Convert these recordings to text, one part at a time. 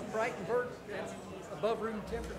out bright and above room temperature.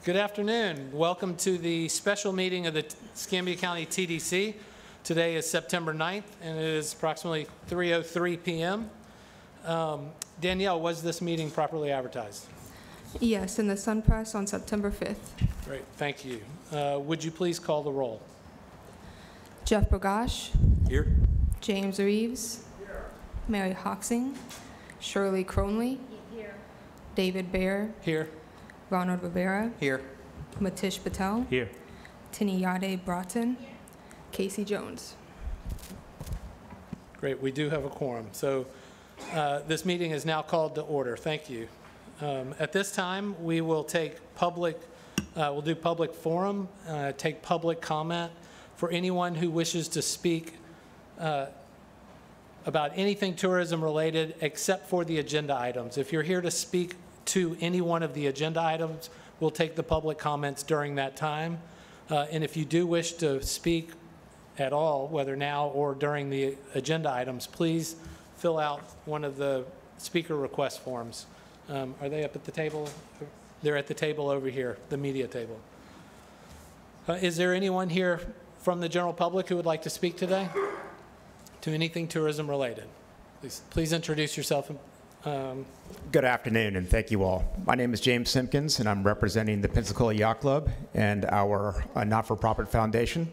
Good afternoon. Welcome to the special meeting of the Escambia County TDC. Today is September 9th, and it is approximately 3:03 p.m. Danielle, was this meeting properly advertised? Yes, in the Sun Press on September 5th. Great, thank you. Would you please call the roll? Jeff Bogash. Here. James Reeves. Here. Mary Hoxing. Shirley Cronley. Here. David Baer. Here. Ronald Rivera. Here. Matish Patel. Here. Tiniyade Broughton. Casey Jones. Great, we do have a quorum. So this meeting is now called to order. Thank you. At this time, we will take we'll do public forum, take public comment for anyone who wishes to speak about anything tourism related except for the agenda items. If you're here to speak to any one of the agenda items, we'll take the public comments during that time. And if you do wish to speak at all, whether now or during the agenda items, please fill out one of the speaker request forms. Are they up at the table? They're at the table over here, the media table. Is there anyone here from the general public who would like to speak today to anything tourism related? Please introduce yourself. Good afternoon, and thank you all. My name is James Simpkins, and I'm representing the Pensacola Yacht Club and our not-for-profit foundation.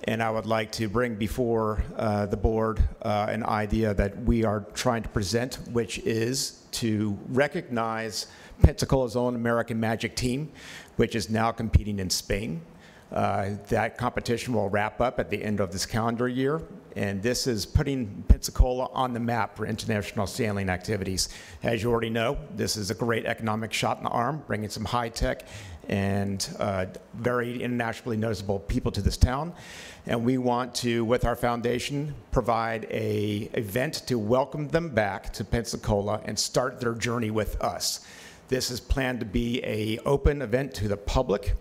And I would like to bring before the board an idea that we are trying to present, which is to recognize Pensacola's own American Magic team, which is now competing in Spain. That competition will wrap up at the end of this calendar year, and this is putting Pensacola on the map for international sailing activities. As you already know, this is a great economic shot in the arm, bringing some high-tech and very internationally noticeable people to this town. And we want to, with our foundation, provide an event to welcome them back to Pensacola and start their journey with us. This is planned to be an open event to the public,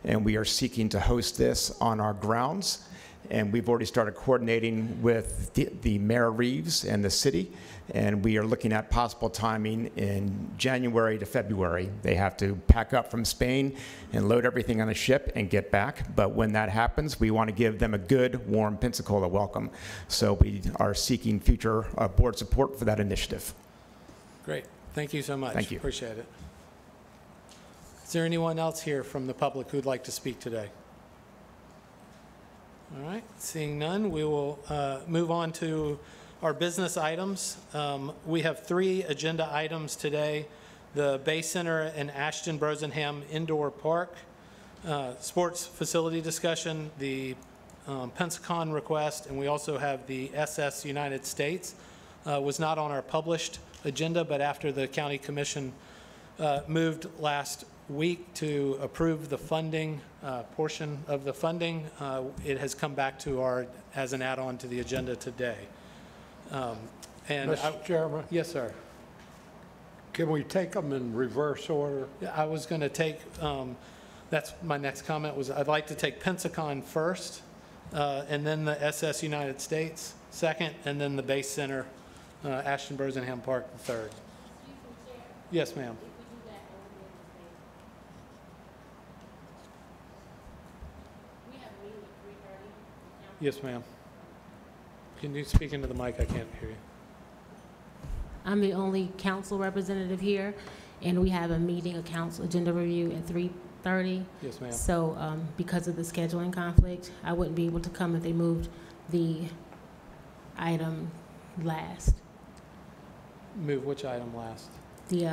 and we are seeking to host this on our grounds. And we've already started coordinating with the Mayor Reeves and the city, and we are looking at possible timing in January to February. They have to pack up from Spain and load everything on a ship and get back. But when that happens, we want to give them a good, warm Pensacola welcome. So we are seeking future board support for that initiative. Great. Thank you so much. Thank you. Appreciate it. Is there anyone else here from the public who'd like to speak today? All right, seeing none, we will move on to our business items. We have 3 agenda items today: the Bay Center and Ashton Brosenham Indoor Park, sports facility discussion, the Pensacon request, and we also have the SS United States. Was not on our published agenda, but after the County Commission moved last week to approve the funding portion of the funding, it has come back to as an add-on to the agenda today. Mr. Chairman, Yes, sir. can we take them in reverse order? Yeah, I was going to take, that's my next comment, was I'd like to take Pensacon first, and then the SS United States second, and then the Bay Center, Ashton Brosenham Park third. Yes, ma'am. Yes, ma'am. Can you speak into the mic? I can't hear you. I'm the only council representative here, and we have a meeting, a council agenda review at 3:30. Yes, ma'am. So because of the scheduling conflict, I wouldn't be able to come if they moved the item last. Move which item last? The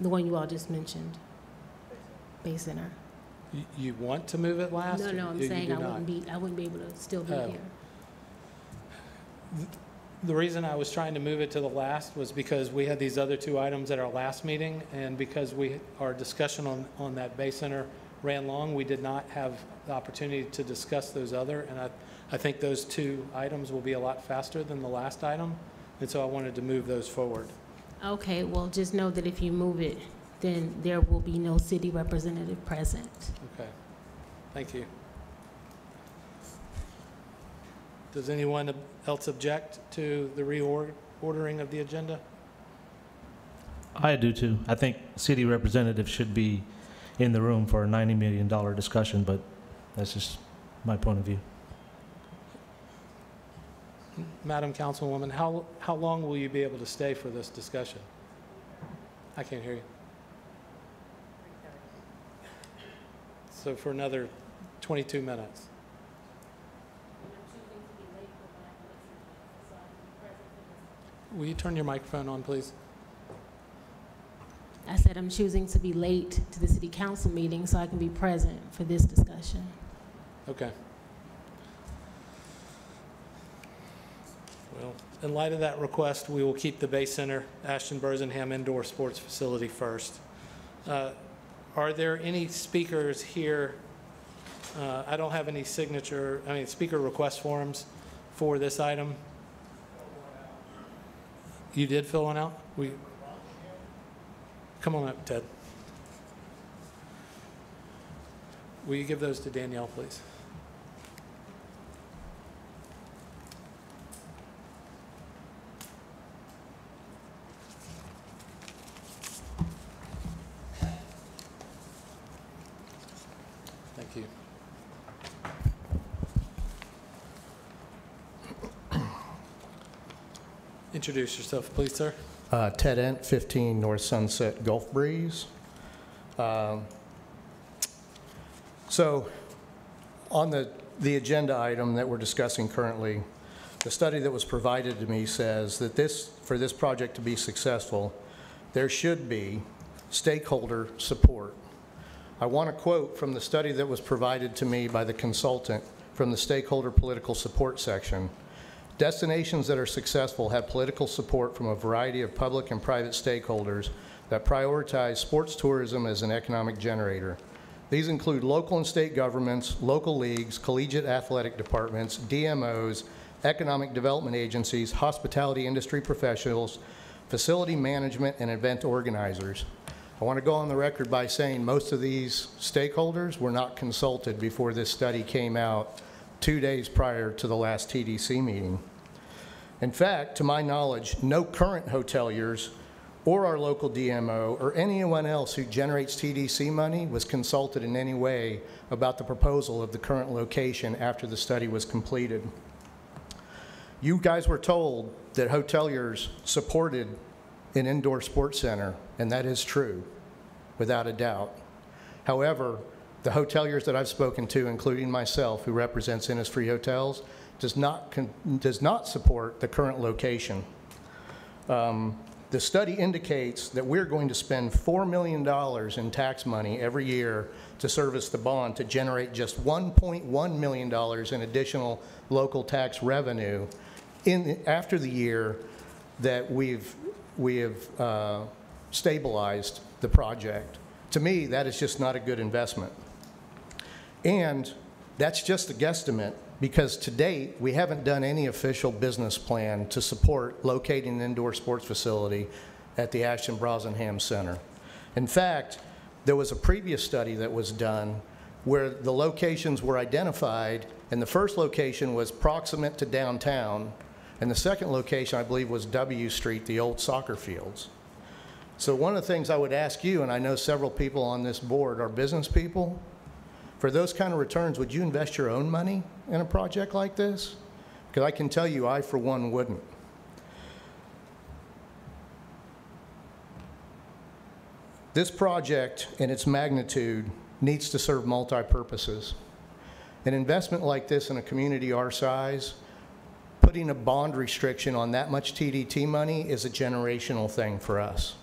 one you all just mentioned, Bay Center. You want to move it last? No, or I'm you saying do I not? wouldn't be able to still be Oh. here. The reason I was trying to move it to the last was because we had these other 2 items at our last meeting, and because our discussion on that Bay Center ran long, we did not have the opportunity to discuss those other, and I think those 2 items will be a lot faster than the last item, and so I wanted to move those forward. Okay, well, just know that if you move it, then there will be no city representative present. Okay, thank you. Does anyone else object to the reordering of the agenda? I do too. I think city representatives should be in the room for a $90 million discussion, but that's just my point of view. Madam Councilwoman, how long will you be able to stay for this discussion? I can't hear you. So for another 22 minutes. Will you turn your microphone on, please? I said I'm choosing to be late to the city council meeting so I can be present for this discussion. Okay. Well, in light of that request, we will keep the Bay Center Ashton Brosenham Indoor Sports Facility first. Are there any speakers here? I don't have any speaker request forms for this item. You did fill one out? Come on up, Ted. Will you give those to Danielle, please? Thank you. Introduce yourself, please, sir. Ted Ent, 15 North Sunset Gulf Breeze. So on the agenda item that we're discussing currently, the study that was provided to me says that for this project to be successful, there should be stakeholder support. I want to quote from the study that was provided to me by the consultant from the stakeholder political support section. Destinations that are successful have political support from a variety of public and private stakeholders that prioritize sports tourism as an economic generator. These include local and state governments, local leagues, collegiate athletic departments, DMOs, economic development agencies, hospitality industry professionals, facility management, and event organizers. I want to go on the record by saying most of these stakeholders were not consulted before this study came out 2 days prior to the last TDC meeting. In fact, to my knowledge, no current hoteliers or our local DMO or anyone else who generates TDC money was consulted in any way about the proposal of the current location after the study was completed. You guys were told that hoteliers supported an indoor sports center, and that is true, without a doubt. However, the hoteliers that I've spoken to, including myself, who represents Innisfree Hotels, does not support the current location. The study indicates that we're going to spend $4 million in tax money every year to service the bond to generate just $1.1 million in additional local tax revenue after the year that we have stabilized the project. To me, that is just not a good investment. And that's just a guesstimate, because to date, we haven't done any official business plan to support locating an indoor sports facility at the Ashton Brosnahan Center. In fact, there was a previous study that was done where the locations were identified, and the first location was proximate to downtown, and the second location, I believe, was W Street, the old soccer fields. So one of the things I would ask you, and I know several people on this board are business people, for those kind of returns, would you invest your own money in a project like this? Because I can tell you, I, for one, wouldn't. This project and its magnitude needs to serve multi-purposes. An investment like this in a community our size, putting a bond restriction on that much TDT money is a generational thing for us.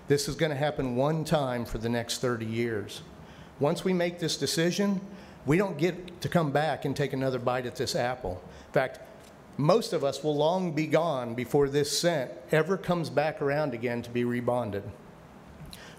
This is going to happen one time for the next 30 years. Once we make this decision, we don't get to come back and take another bite at this apple. In fact, most of us will long be gone before this cent ever comes back around again to be rebonded.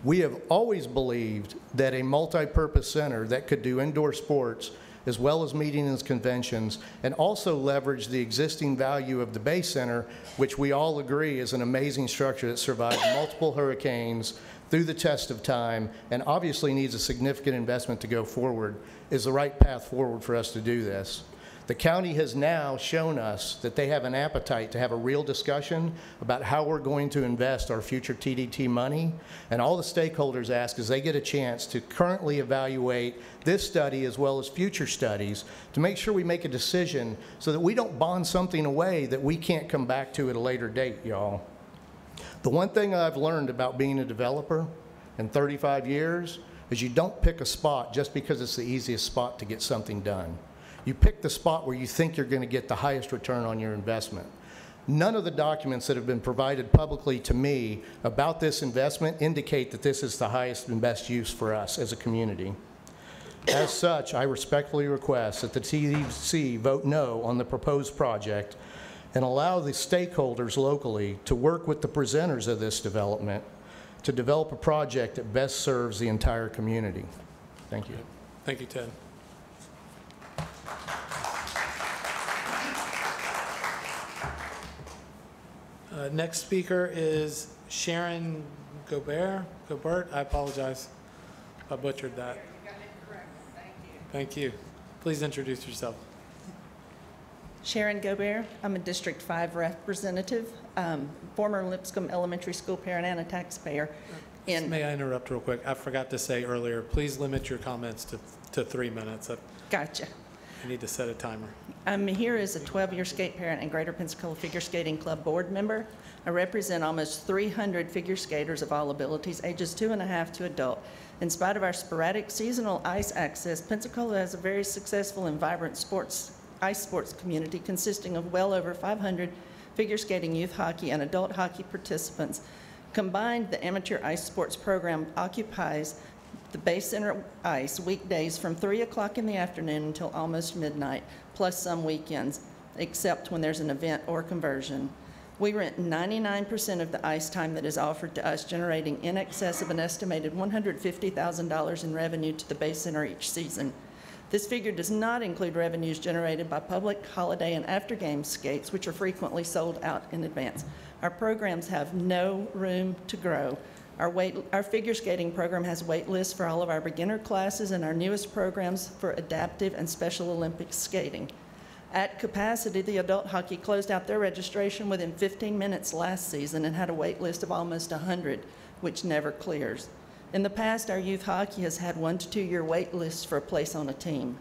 We have always believed that a multi-purpose center that could do indoor sports as well as meetings and conventions, and also leverage the existing value of the Bay Center, which we all agree is an amazing structure that survived multiple hurricanes through the test of time, and obviously needs a significant investment to go forward, is the right path forward for us to do this. The county has now shown us that they have an appetite to have a real discussion about how we're going to invest our future TDT money, and all the stakeholders ask is they get a chance to currently evaluate this study as well as future studies to make sure we make a decision so that we don't bond something away that we can't come back to at a later date, y'all. The one thing I've learned about being a developer in 35 years is you don't pick a spot just because it's the easiest spot to get something done. You pick the spot where you think you're going to get the highest return on your investment. None of the documents that have been provided publicly to me about this investment indicate that this is the highest and best use for us as a community. As such, I respectfully request that the TDC vote no on the proposed project and allow the stakeholders locally to work with the presenters of this development to develop a project that best serves the entire community. Thank you. Thank you, Ted. Next speaker is Sharon Gobert. I apologize. I butchered that. You got it correct. Thank you. Thank you. Please introduce yourself. Sharon Gobert. I'm a District 5 representative, former Lipscomb Elementary School parent and a taxpayer. May I interrupt real quick? I forgot to say earlier, please limit your comments to 3 minutes. Gotcha. I need to set a timer. I'm here as a 12-year skate parent and Greater Pensacola Figure Skating Club board member. I represent almost 300 figure skaters of all abilities, ages 2.5 to adult. In spite of our sporadic seasonal ice access, Pensacola has a very successful and vibrant ice sports community consisting of well over 500 figure skating, youth hockey, and adult hockey participants. Combined, the amateur ice sports program occupies the Bay Center Ice weekdays from 3 o'clock in the afternoon until almost midnight, plus some weekends, except when there's an event or conversion. We rent 99% of the ice time that is offered to us, generating in excess of an estimated $150,000 in revenue to the Bay Center each season. This figure does not include revenues generated by public, holiday, and after-game skates, which are frequently sold out in advance. Our programs have no room to grow. Our figure skating program has wait lists for all of our beginner classes and our newest programs for adaptive and Special Olympics skating. At capacity, the adult hockey closed out their registration within 15 minutes last season and had a wait list of almost 100, which never clears. In the past, our youth hockey has had 1 to 2 year wait lists for a place on a team.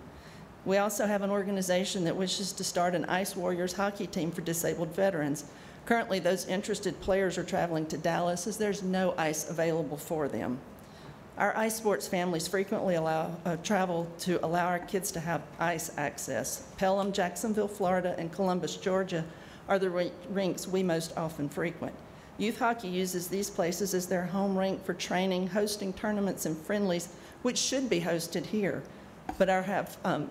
We also have an organization that wishes to start an Ice Warriors hockey team for disabled veterans. Currently, those interested players are traveling to Dallas as there's no ice available for them. Our ice sports families frequently travel to allow our kids to have ice access. Pelham, Jacksonville, Florida, and Columbus, Georgia are the rinks we most often frequent. Youth hockey uses these places as their home rink for training, hosting tournaments and friendlies, which should be hosted here. But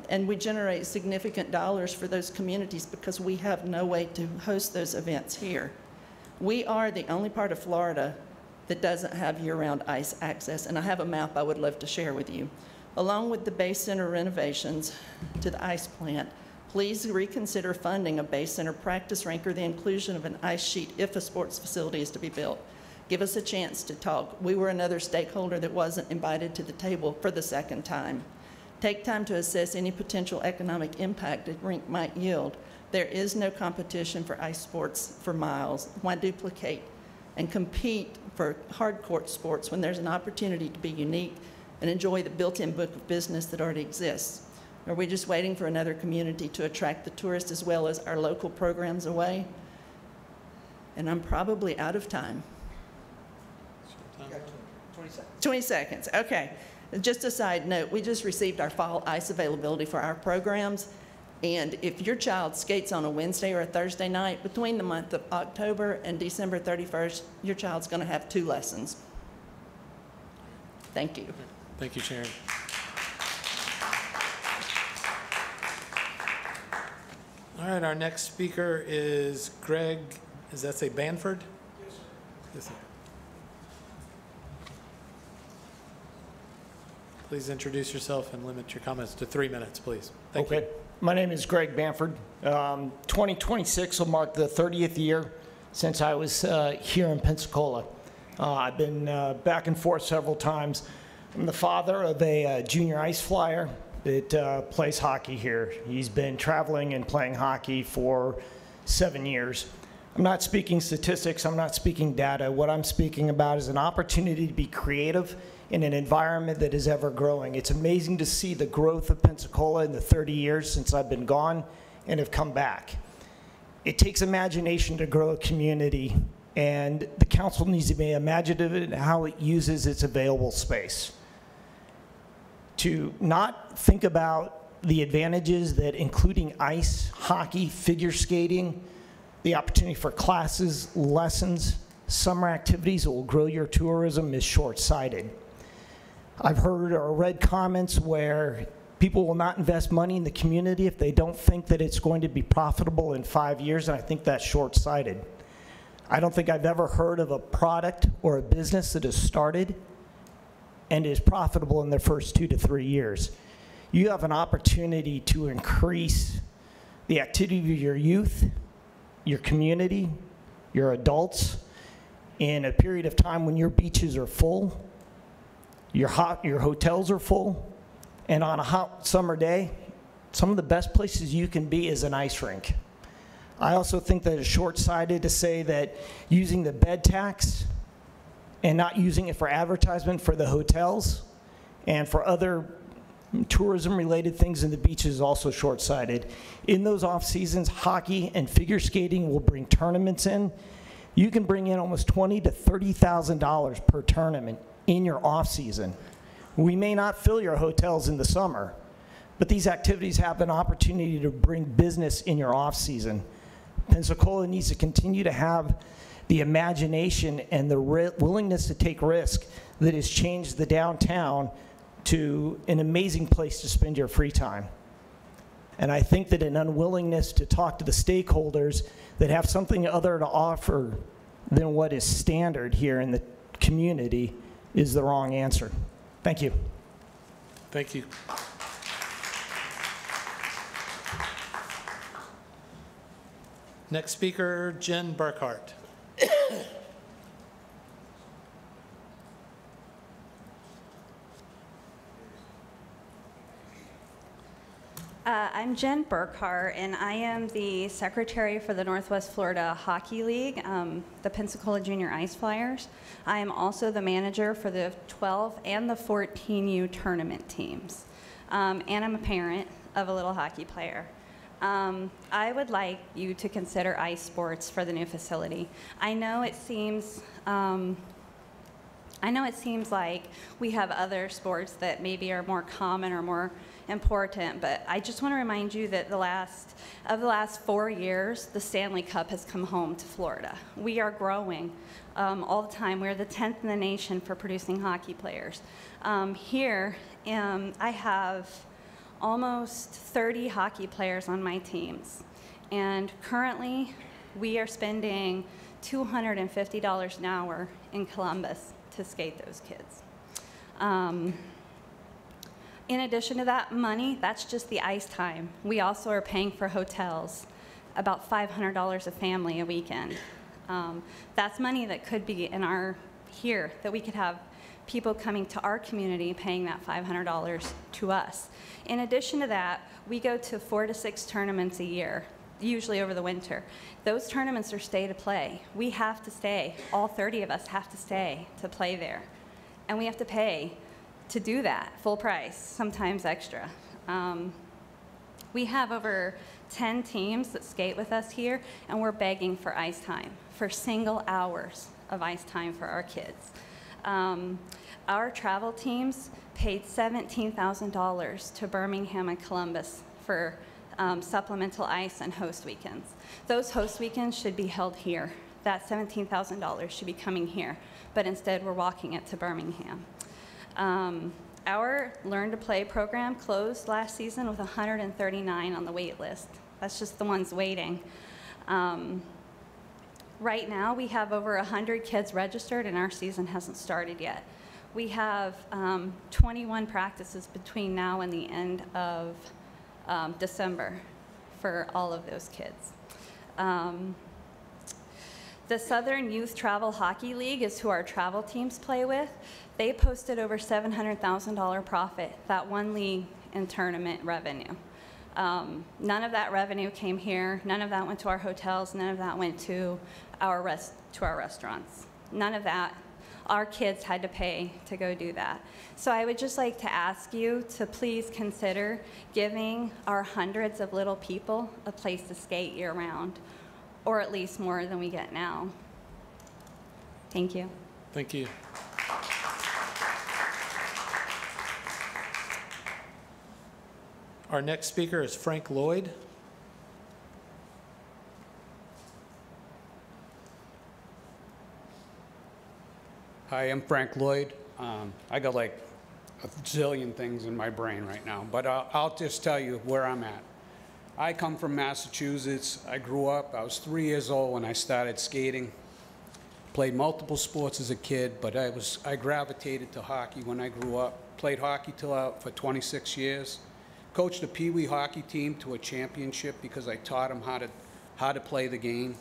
and we generate significant dollars for those communities because we have no way to host those events here. We are the only part of Florida that doesn't have year-round ice access, and I have a map I would love to share with you. Along with the Bay Center renovations to the ice plant, please reconsider funding a Bay Center practice rink or the inclusion of an ice sheet if a sports facility is to be built. Give us a chance to talk. We were another stakeholder that wasn't invited to the table for the second time. Take time to assess any potential economic impact a rink might yield. There is no competition for ice sports for miles. Why duplicate and compete for hard court sports when there's an opportunity to be unique and enjoy the built-in book of business that already exists? Are we just waiting for another community to attract the tourists as well as our local programs away? And I'm probably out of time. 20 seconds, okay. Just a side note, we just received our fall ice availability for our programs. And if your child skates on a Wednesday or a Thursday night, between the month of October and December 31st, your child's going to have 2 lessons. Thank you. Thank you, Sharon. All right, our next speaker is Greg, does that say Banford? Yes, sir. Yes, sir. Please introduce yourself and limit your comments to 3 minutes, please. Thank you. My name is Greg Banford. 2026 will mark the 30th year since I was here in Pensacola. I've been back and forth several times. I'm the father of a junior ice flyer that plays hockey here. He's been traveling and playing hockey for 7 years. I'm not speaking statistics, I'm not speaking data. What I'm speaking about is an opportunity to be creative in an environment that is ever growing. It's amazing to see the growth of Pensacola in the 30 years since I've been gone and have come back. It takes imagination to grow a community, and the council needs to be imaginative in how it uses its available space. To not think about the advantages that including ice, hockey, figure skating, the opportunity for classes, lessons, summer activities that will grow your tourism is short-sighted. I've heard or read comments where people will not invest money in the community if they don't think that it's going to be profitable in 5 years, and I think that's short-sighted. I don't think I've ever heard of a product or a business that has started and is profitable in their first 2 to 3 years. You have an opportunity to increase the activity of your youth, your community, your adults, in a period of time when your beaches are full, your hotels are full, and on a hot summer day, some of the best places you can be is an ice rink. I also think that it's short-sighted to say that using the bed tax and not using it for advertisement for the hotels and for other tourism-related things in the beaches is also short-sighted. In those off seasons, hockey and figure skating will bring tournaments in. You can bring in almost $20,000 to $30,000 per tournament in your off season. We may not fill your hotels in the summer, but these activities have an opportunity to bring business in your off season. Pensacola needs to continue to have the imagination and the willingness to take risk that has changed the downtown to an amazing place to spend your free time. And I think that an unwillingness to talk to the stakeholders that have something other to offer than what is standard here in the community is the wrong answer. Thank you. Thank you. Next speaker, Jen Burkhart. I'm Jen Burkhart, and I am the secretary for the Northwest Florida Hockey League, the Pensacola Junior Ice Flyers. I am also the manager for the 12 and the 14U tournament teams, and I'm a parent of a little hockey player. I would like you to consider ice sports for the new facility. I know it seems like we have other sports that maybe are more common or more important, but I just want to remind you that the last 4 years, the Stanley Cup has come home to Florida. We are growing all the time. We're the 10th in the nation for producing hockey players. Here, I have almost 30 hockey players on my teams, and currently we are spending $250 an hour in Columbus to skate those kids. In addition to that money, that's just the ice time. We also are paying for hotels, about $500 a family a weekend. That's money that could be here, that we could have people coming to our community paying that $500 to us. In addition to that, we go to 4 to 6 tournaments a year, usually over the winter. Those tournaments are stay to play. We have to stay. All 30 of us have to stay to play there. And we have to pay to do that, full price, sometimes extra. We have over 10 teams that skate with us here, and we're begging for ice time, for single hours of ice time for our kids. Our travel teams paid $17,000 to Birmingham and Columbus for supplemental ice and host weekends. Those host weekends should be held here. That $17,000 should be coming here, but instead we're walking it to Birmingham. Our Learn to Play program closed last season with 139 on the wait list. That's just the ones waiting. Right now, we have over 100 kids registered, and our season hasn't started yet. We have 21 practices between now and the end of December for all of those kids. The Southern Youth Travel Hockey League is who our travel teams play with. They posted over $700,000 profit, that one league and tournament revenue. None of that revenue came here. None of that went to our hotels. None of that went to our restaurants. None of that. Our kids had to pay to go do that. So I would just like to ask you to please consider giving our hundreds of little people a place to skate year-round, or at least more than we get now. Thank you. Thank you. Our next speaker is Frank Lloyd. Hi, I'm Frank Lloyd. I got like a zillion things in my brain right now, but I'll just tell you where I'm at. I come from Massachusetts. I grew up, I was 3 years old when I started skating. Played multiple sports as a kid, but I gravitated to hockey when I grew up. Played hockey for 26 years. Coached a Pee Wee hockey team to a championship because I taught them how to play the game.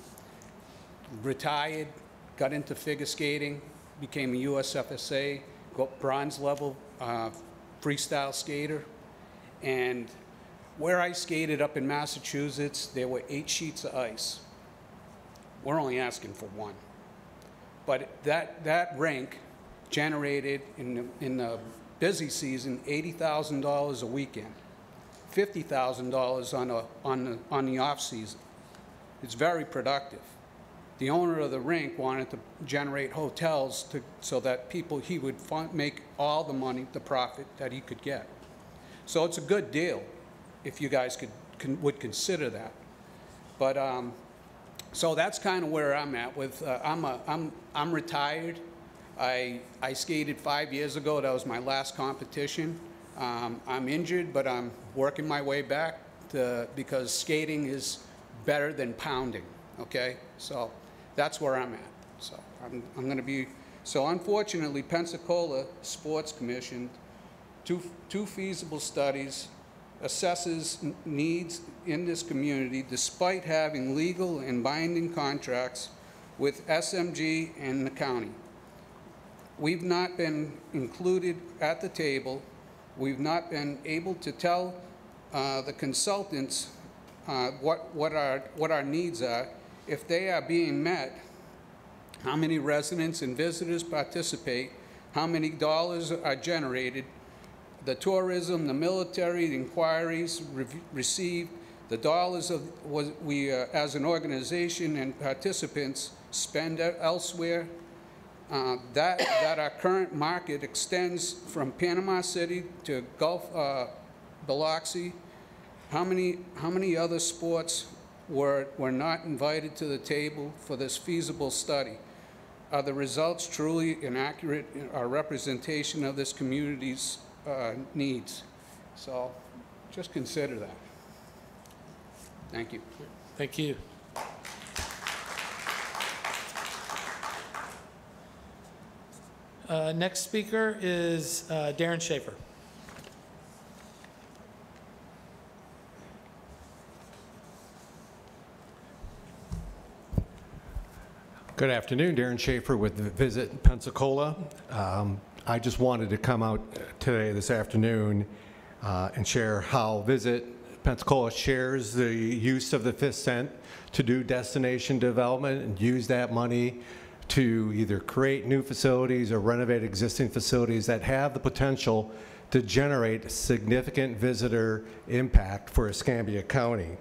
Retired, got into figure skating, became a USFSA, got bronze level freestyle skater. And where I skated up in Massachusetts, there were 8 sheets of ice. We're only asking for 1. But that rink generated in the busy season $80,000 a weekend, $50,000 on the off season. It's very productive. The owner of the rink wanted to generate hotels so that he would make all the money, the profit that he could get. So it's a good deal if you guys would consider that. But so that's kind of where I'm at with. I'm retired. I skated 5 years ago. That was my last competition. I'm injured, but I'm working my way back because skating is better than pounding, okay? So that's where I'm at. So I'm going to be, so unfortunately, Pensacola Sports Commission, two feasible studies, assesses needs in this community despite having legal and binding contracts with SMG and the county. We've not been included at the table. We've not been able to tell the consultants what our needs are, if they are being met, how many residents and visitors participate, how many dollars are generated, the tourism, the military, the inquiries received, the dollars we as an organization and participants spend elsewhere, that our current market extends from Panama City to Gulf Biloxi. How many other sports were not invited to the table for this feasible study? Are the results truly an accurate representation of this community's needs? So just consider that. Thank you. Thank you. Next speaker is Darren Schaefer. Good afternoon, Darren Schaefer with Visit Pensacola. I just wanted to come out today, this afternoon, and share how Visit Pensacola shares the use of the 5th cent to do destination development and use that money to either create new facilities or renovate existing facilities that have the potential to generate significant visitor impact for Escambia County.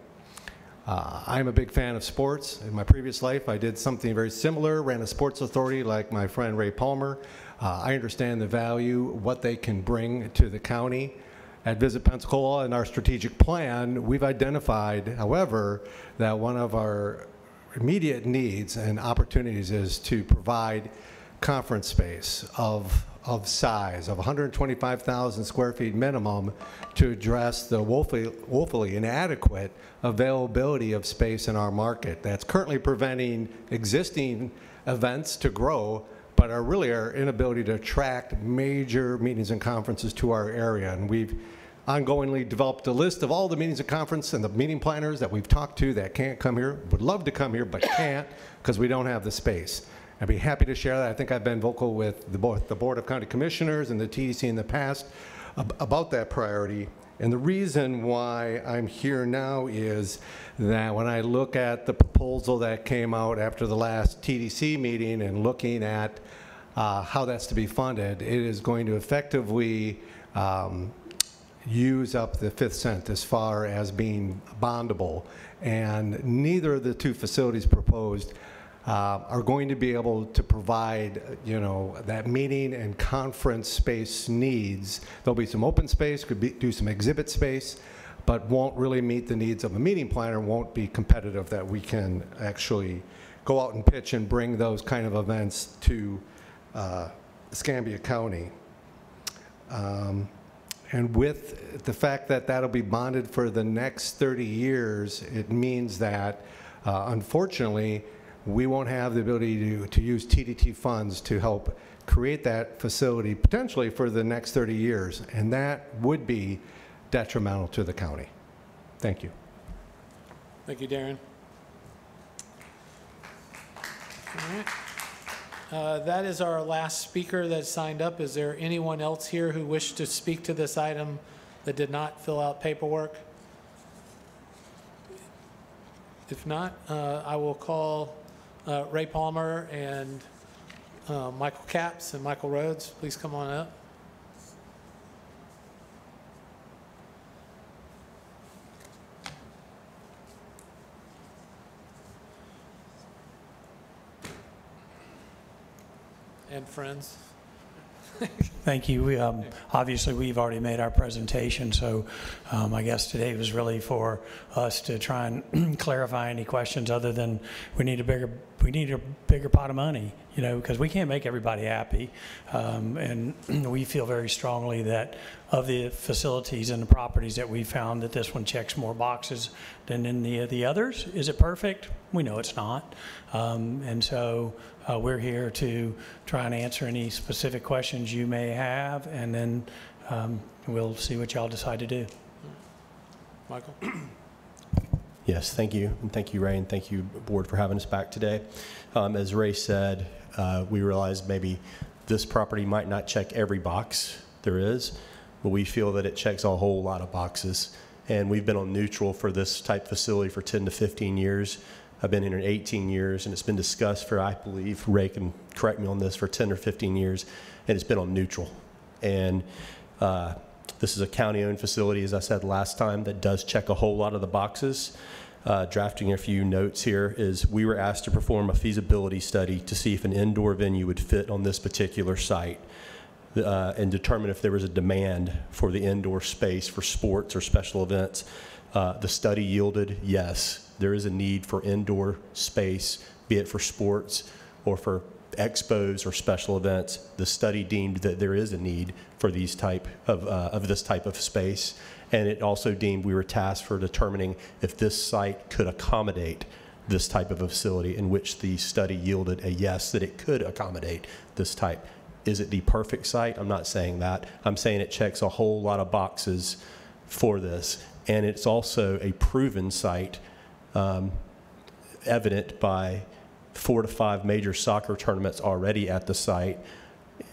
I'm a big fan of sports. In my previous life, I did something very similar, ran a sports authority like my friend Ray Palmer. I understand the value, what they can bring to the county. At Visit Pensacola, in our strategic plan, we've identified, however, that one of our immediate needs and opportunities is to provide conference space of size, of 125,000 square feet minimum, to address the woefully inadequate availability of space in our market that's currently preventing existing events to grow, but are really our inability to attract major meetings and conferences to our area. And we've ongoingly developed a list of all the meetings and conference and the meeting planners that we've talked to that can't come here, would love to come here, but can't because we don't have the space. I'd be happy to share that. I think I've been vocal with the Board of County Commissioners and the TDC in the past about that priority. And the reason why I'm here now is that when I look at the proposal that came out after the last TDC meeting and looking at how that's to be funded, it is going to effectively use up the 5th cent as far as being bondable. And neither of the two facilities proposed are going to be able to provide, that meeting and conference space needs. There'll be some open space, do some exhibit space, but won't really meet the needs of a meeting planner, won't be competitive that we can actually go out and pitch and bring those kind of events to Escambia County. And with the fact that that'll be bonded for the next 30 years, it means that, unfortunately, we won't have the ability to use TDT funds to help create that facility potentially for the next 30 years, and that would be detrimental to the county. Thank you. Thank you, Darren. All right. That is our last speaker that signed up. Is there anyone else here who wished to speak to this item that did not fill out paperwork? If not, I will call Ray Palmer and Michael Capps and Michael Rhodes. Please come on up. And friends. Thank you. Obviously, we've already made our presentation, so I guess today was really for us to try and clarify any questions other than we need a bigger pot of money, you know, because we can't make everybody happy. And we feel very strongly that of the facilities and the properties that we found, that this one checks more boxes than in the others. Is it perfect? We know it's not. And so we're here to try and answer any specific questions you may have, and then we'll see what y'all decide to do. Michael? Yes, thank you. And thank you, Ray, and thank you, board, for having us back today. As Ray said, we realized maybe this property might not check every box there is, but we feel that it checks a whole lot of boxes. And we've been on neutral for this type facility for 10 to 15 years. I've been here 18 years, and it's been discussed for, I believe, Ray can correct me on this, for 10 or 15 years, and it's been on neutral. And this is a county-owned facility, as I said last time, that does check a whole lot of the boxes. Drafting a few notes here is we were asked to perform a feasibility study to see if an indoor venue would fit on this particular site and determine if there was a demand for the indoor space for sports or special events. The study yielded yes. There is a need for indoor space, be it for sports or for expos or special events. The study deemed that there is a need for these type of this type of space, and it also deemed we were tasked for determining if this site could accommodate this type of a facility, in which the study yielded a yes, that it could accommodate this type. Is it the perfect site? I'm not saying that. I'm saying it checks a whole lot of boxes for this, and it's also a proven site, evident by 4 to 5 major soccer tournaments already at the site,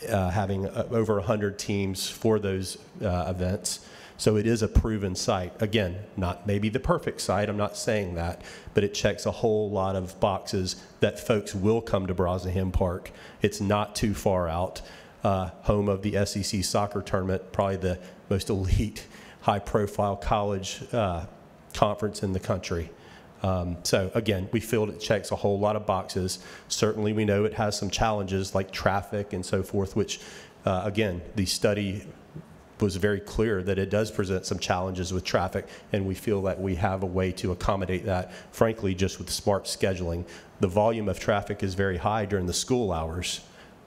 having over 100 teams for those events. So it is a proven site. Again, not maybe the perfect site, I'm not saying that, but it checks a whole lot of boxes that folks will come to Brazaham Park. It's not too far out. Home of the SEC soccer tournament, probably the most elite, high-profile college conference in the country. So again, we feel it checks a whole lot of boxes. Certainly we know it has some challenges like traffic and so forth, which again, the study was very clear that it does present some challenges with traffic, and we feel that we have a way to accommodate that, frankly, just with smart scheduling. The volume of traffic is very high during the school hours.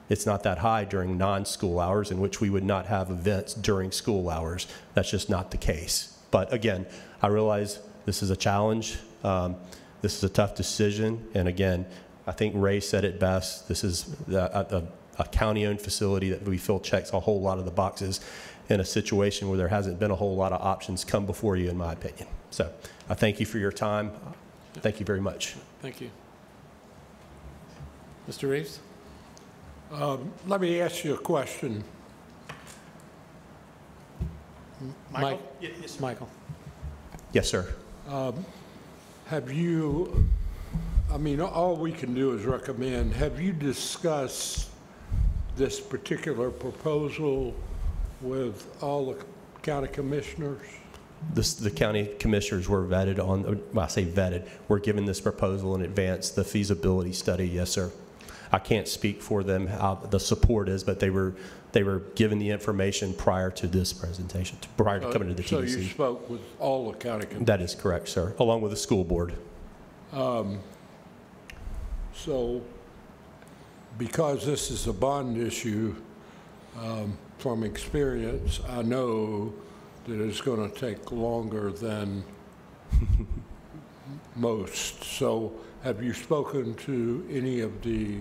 It's not that high during non-school hours, in which we would not have events during school hours. That's just not the case. But again, I realize this is a challenge. This is a tough decision, and again, I think Ray said it best. This is a county-owned facility that we feel checks a whole lot of the boxes in a situation where there hasn't been a whole lot of options come before you, in my opinion. So I thank you for your time. Thank you very much. Thank you. Mr. Reeves? Let me ask you a question. Michael? Yes, Michael. Yes, sir. Have you, I mean, all we can do is recommend, have you discussed this particular proposal with all the county commissioners? The county commissioners were vetted on, well, I say vetted, were given this proposal in advance, the feasibility study, yes, sir. I can't speak for them how the support is, but they were given the information prior to this presentation, prior to coming to the TDC. So you spoke with all the county commissioners? That is correct, sir, along with the school board. So because this is a bond issue, from experience, I know that it's going to take longer than most. So have you spoken to any of the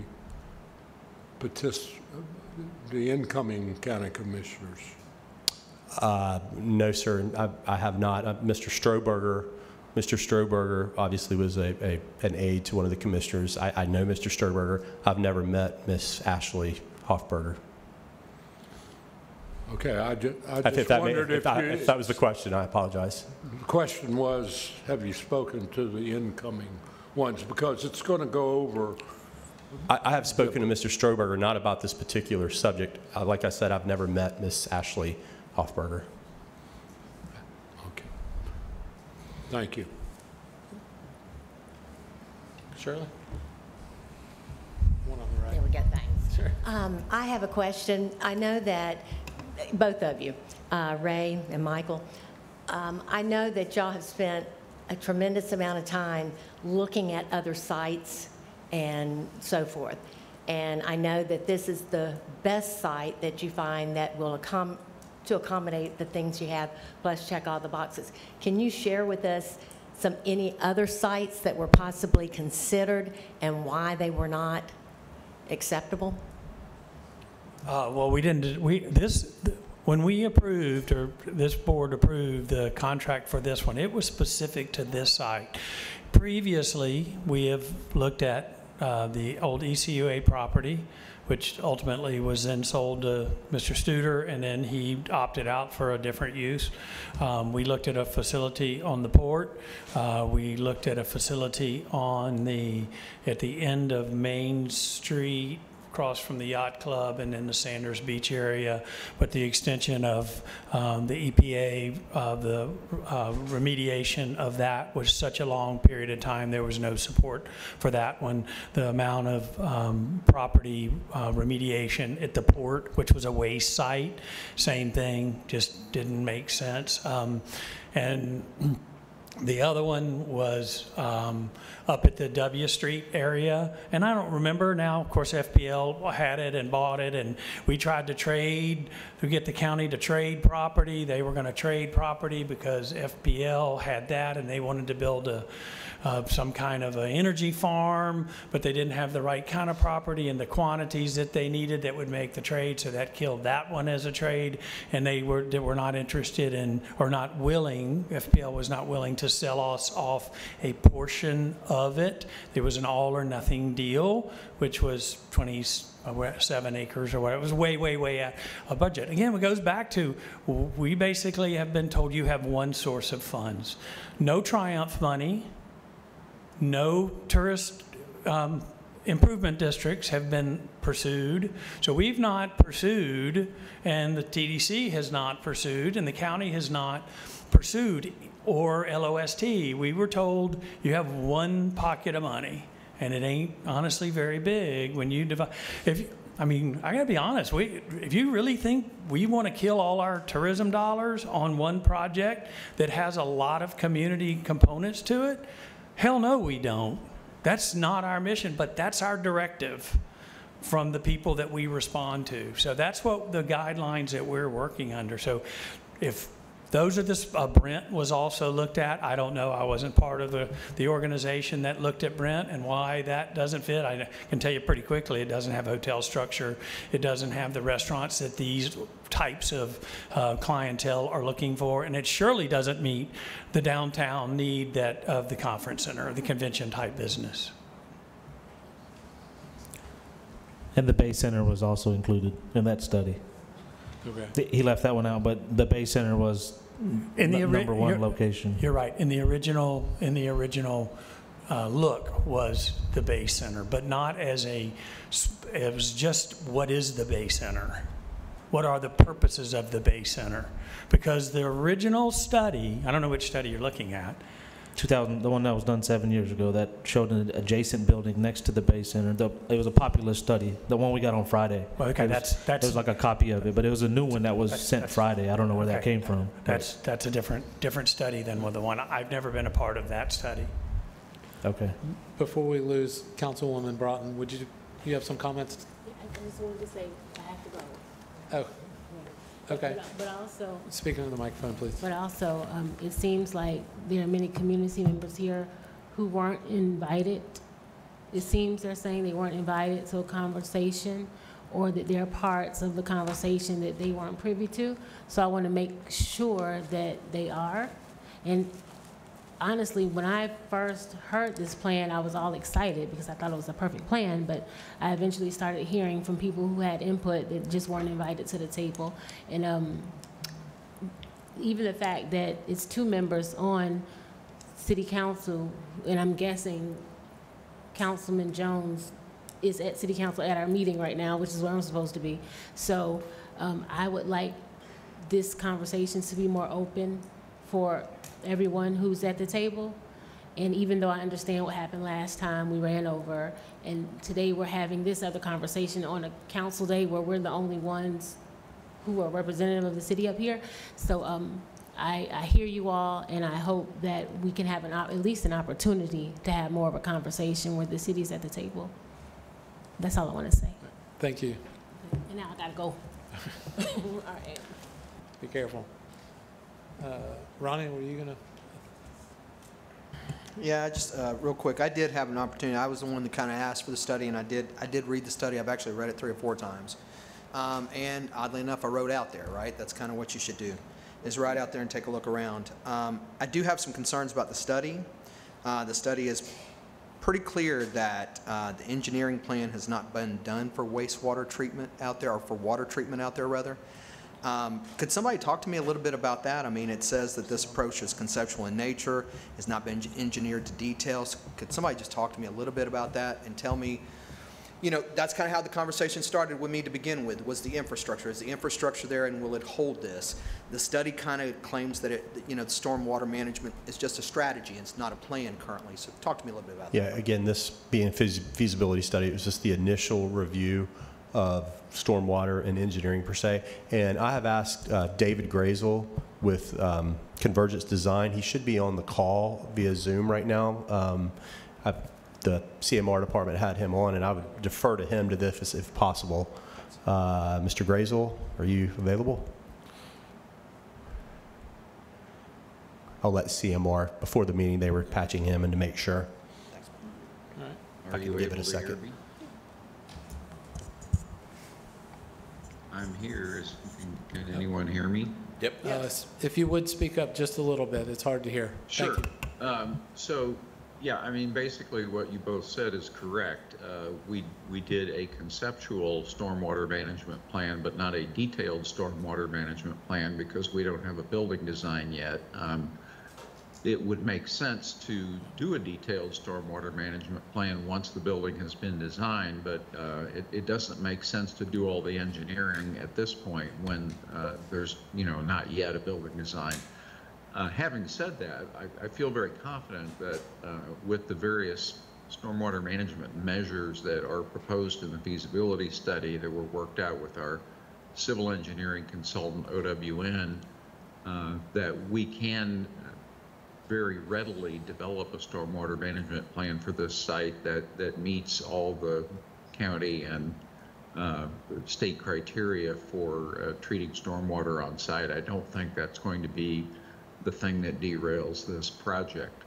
incoming county commissioners? No, sir, I have not. Mr. Stroberger obviously was an aide to one of the commissioners. I know Mr. Stroberger. I've never met Miss Ashley Hoffberger. Okay, I just wondered if that was the question. I apologize. The question was, have you spoken to the incoming ones? Because it's going to go over. I have spoken to Mr. Stroberger, not about this particular subject. Like I said, I've never met Miss Ashley Hoffberger. Okay. Thank you. Shirley? One on the right. There we go, thanks. I have a question. I know that, both of you, Ray and Michael, I know that y'all have spent a tremendous amount of time looking at other sites and so forth. And I know that this is the best site that you find that will accommodate the things you have, plus check all the boxes. Can you share with us any other sites that were possibly considered and why they were not acceptable? Well, we didn't, when we approved, or this board approved the contract for this one, it was specific to this site. Previously, we have looked at the old ECUA property, which ultimately was then sold to Mr. Studer, and then he opted out for a different use. We looked at a facility on the port. We looked at a facility at the end of Main Street, across from the yacht club and in the Sanders Beach area, but the extension of the EPA, the remediation of that was such a long period of time, there was no support for that one. The amount of property remediation at the port, which was a waste site, same thing, just didn't make sense. And the other one was up at the W Street area, and I don't remember now. Of course, FPL had it and bought it, and we tried to get the county to trade property. They were going to trade property because FPL had that, and they wanted to build some kind of an energy farm, but they didn't have the right kind of property and the quantities that they needed that would make the trade, so that killed that one as a trade, and they were not interested in, or not willing, FPL was not willing to sell us off a portion of it. There was an all or nothing deal, which was 27 acres or whatever. It was way out of budget. Again, it goes back to, we basically have been told you have one source of funds. No Triumph money, no tourist improvement districts have been pursued. So we've not pursued, and the TDC has not pursued, and the county has not pursued, or LOST. We were told you have one pocket of money, and it ain't honestly very big when you divide. I gotta be honest, if you really think we want to kill all our tourism dollars on one project that has a lot of community components to it, hell no, we don't. That's not our mission, but that's our directive from the people that we respond to. So that's what the guidelines that we're working under. So if those are Brent was also looked at. I don't know. I wasn't part of the organization that looked at Brent and why that doesn't fit. I can tell you pretty quickly, it doesn't have hotel structure. It doesn't have the restaurants that these types of clientele are looking for, and it surely doesn't meet the downtown need of the conference center or the convention type business. And the Bay Center was also included in that study. Okay. He left that one out, but the Bay Center was number one location. You're right. In the original look was the Bay Center, but not as it was just, what is the Bay Center? What are the purposes of the Bay Center? Because the original study, I don't know which study you're looking at, 2000, the one that was done 7 years ago, that showed an adjacent building next to the Bay Center. It was a popular study, the one we got on Friday. Well, okay, it was like a copy of it, but it was a new one that was sent Friday. I don't know where that came from. That's a different study than the one. I've never been a part of that study. Okay. Before we lose Councilwoman Broughton, you have some comments? I just wanted to say I have to go. Oh. Okay. But also, speaking to the microphone, please. But also, it seems like there are many community members here who weren't invited. It seems they're saying they weren't invited to a conversation, or that there are parts of the conversation that they weren't privy to. So I want to make sure that they are. And honestly, when I first heard this plan, I was all excited because I thought it was a perfect plan, but I eventually started hearing from people who had input that just weren't invited to the table. And even the fact that it's 2 members on city council, and I'm guessing Councilman Jones is at city council at our meeting right now, which is where I'm supposed to be. So I would like this conversation to be more open for everyone who's at the table, And even though I understand what happened last time, we ran over, and today we're having this other conversation on a council day where we're the only ones who are representative of the city up here. So I hear you all, and I hope that we can have at least an opportunity to have more of a conversation where the city's at the table. That's all I want to say. Thank you. And now I gotta go. All right. Be careful. Ronnie, were you gonna? Yeah, just real quick, I did have an opportunity. I was the one that kind of asked for the study, and I did read the study. I've actually read it 3 or 4 times. And oddly enough, I wrote out there, right? That's kind of what you should do, is write out there and take a look around. I do have some concerns about the study. The study is pretty clear that the engineering plan has not been done for wastewater treatment out there, or for water treatment out there, rather. Could somebody talk to me a little bit about that? I mean, it says that this approach is conceptual in nature, has not been engineered to details. Could somebody just talk to me a little bit about that and tell me, you know, that's kind of how the conversation started with me to begin with, was the infrastructure. Is the infrastructure there, and will it hold this? The study kind of claims that you know, the stormwater management is just a strategy, and it's not a plan currently. So talk to me a little bit about that. Yeah, again, this being a feasibility study, it was just the initial review of stormwater and engineering per se. And I have asked David Grazel with Convergence Design. He should be on the call via Zoom right now. The CMR department had him on, and I would defer to him to this if possible. Mr. Grazel, are you available? I'll let CMR, before the meeting, they were patching him in to make sure. All right. I can give it a second. I'm here. Can anyone hear me? Yep. If you would speak up just a little bit, it's hard to hear. Sure. Thank you. So, yeah, I mean, basically what you both said is correct. We did a conceptual stormwater management plan, but not a detailed stormwater management plan because we don't have a building design yet. It would make sense to do a detailed stormwater management plan once the building has been designed, but it doesn't make sense to do all the engineering at this point when there's, you know, not yet a building design. Having said that, I feel very confident that with the various stormwater management measures that are proposed in the feasibility study that were worked out with our civil engineering consultant, OWN, that we can very readily develop a stormwater management plan for this site that meets all the county and state criteria for treating stormwater on site. I don't think that's going to be the thing that derails this project.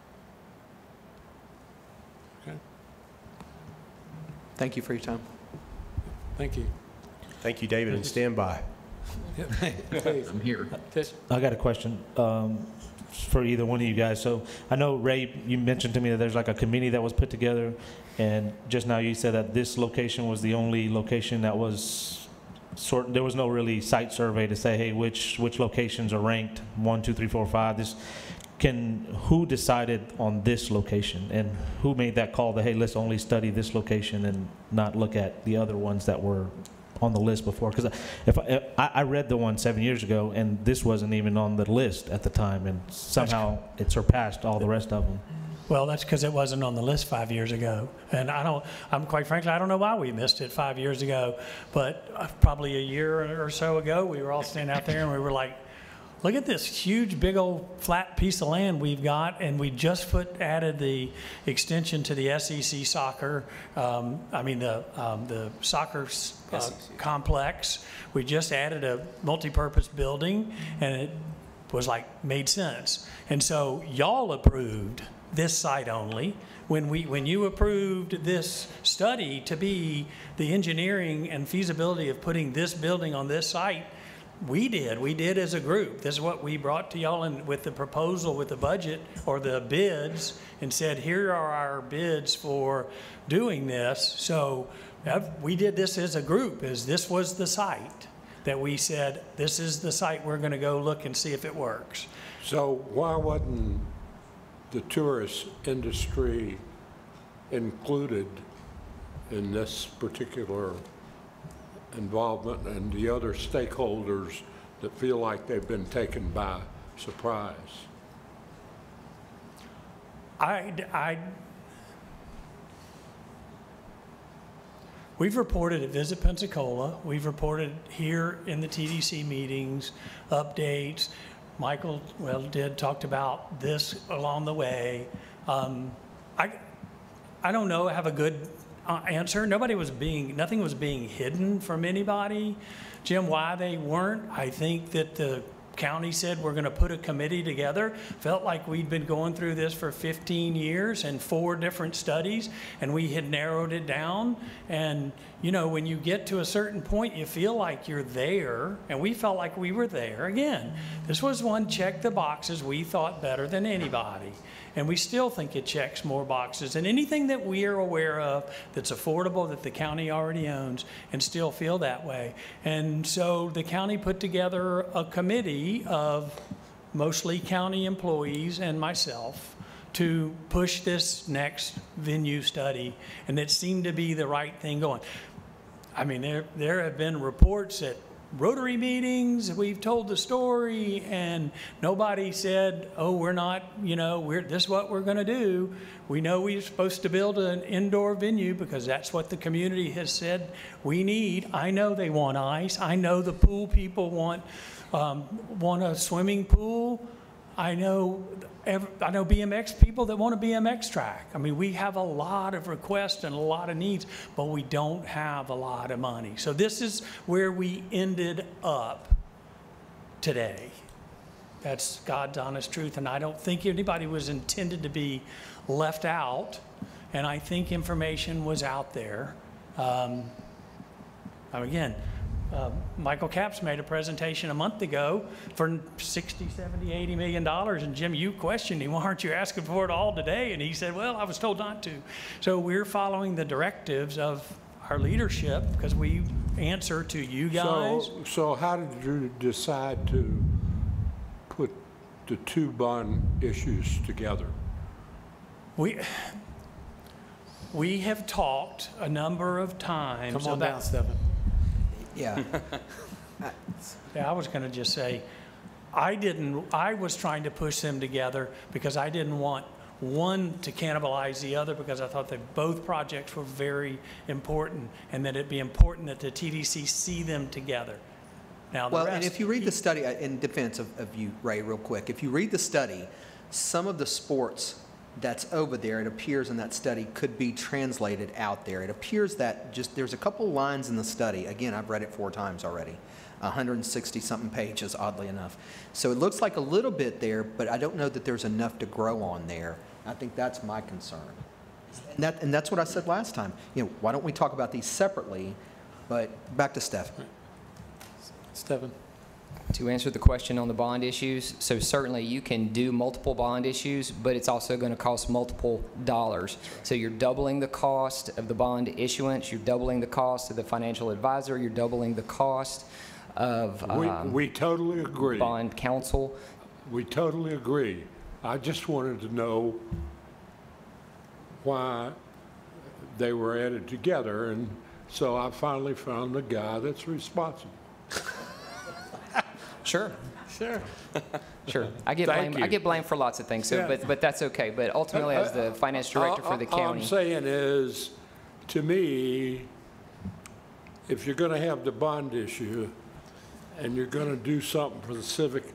Okay. Thank you for your time. Thank you. Thank you, David, and stand by. Please. I'm here. I got a question for either one of you guys. So I know, Ray, you mentioned to me that there's like a committee that was put together, and just now you said that this location was the only location that was there was no really site survey to say, hey, which locations are ranked 1, 2, 3, 4, 5. Who decided on this location, and who made that call that, hey, let's only study this location and not look at the other ones that were on the list before? Because if I read the one 7 years ago, and this wasn't even on the list at the time, and somehow it surpassed all the rest of them. Well, that's because it wasn't on the list 5 years ago. And quite frankly, I don't know why we missed it 5 years ago, but probably a year or so ago, we were all standing out there and we were like, look at this huge, big old flat piece of land we've got, and we just added the extension to the SEC soccer, the soccer complex. We just added a multi-purpose building, and it was like made sense. And so y'all approved this site only. When you approved this study to be the engineering and feasibility of putting this building on this site, we did as a group. This is what we brought to y'all with the proposal, with the budget or the bids, and said, here are our bids for doing this. So we did this as a group, as this was the site that we said, this is the site we're gonna go look and see if it works. So why wasn't the tourist industry included in this particular involvement, and the other stakeholders that feel like they've been taken by surprise? We've reported at Visit Pensacola, we've reported here in the TDC meetings, updates. Michael, talked about this along the way. I don't know, I have a good answer. Nothing was being hidden from anybody. Jim, why they weren't, I think that the county said we're going to put a committee together. Felt like we'd been going through this for 15 years and 4 different studies, and we had narrowed it down. And you know, when you get to a certain point, you feel like you're there, and we felt like we were there. Again, this was one check the boxes we thought better than anybody. And we still think it checks more boxes than anything that we are aware of that's affordable, that the county already owns, and still feel that way. And so the county put together a committee of mostly county employees and myself to push this next venue study, and it seemed to be the right thing going. I mean, there have been reports at Rotary meetings, we've told the story, and nobody said, oh, we're not, this is what we're going to do. We know we're supposed to build an indoor venue because that's what the community has said we need. I know they want ice. I know the pool people want a swimming pool. I know BMX people that want a BMX track. I mean, we have a lot of requests and a lot of needs, but we don't have a lot of money. So this is where we ended up today. That's God's honest truth, and I don't think anybody was intended to be left out, and I think information was out there. Again, Michael Capps made a presentation a month ago for 60, 70, 80 million dollars, and Jim, you questioned him, why aren't you asking for it all today? And he said, well, I was told not to. So we're following the directives of our leadership because we answer to you guys. So how did you decide to put the 2 bond issues together? We have talked a number of times. Come on down, Stephen. Yeah. Yeah, I was going to just say, I was trying to push them together because I didn't want one to cannibalize the other, because I thought that both projects were very important and that it'd be important that the TDC see them together. Now, And if you read the study, in defense of you, Ray, real quick, if you read the study, some of the sports that's over there, it appears in that study, could be translated out there. It appears that there's a couple lines in the study. Again, I've read it 4 times already, 160-something pages, oddly enough. So it looks like a little bit there, but I don't know that there's enough to grow on there. I think that's my concern. And that's what I said last time. Why don't we talk about these separately? But back to Stephen. Stephen. To answer the question on the bond issues, so certainly you can do multiple bond issues, but it's also going to cost multiple dollars. So you're doubling the cost of the bond issuance, you're doubling the cost of the financial advisor, you're doubling the cost of we totally agree. Bond counsel. We totally agree. I just wanted to know why they were added together, and so I finally found the guy that's responsible. Sure. Sure. I get blamed for lots of things, so, Yeah. but that's okay. But ultimately, as the finance director for the All county. I'm saying is, to me, if you're going to have the bond issue and you're going to do something for the civic,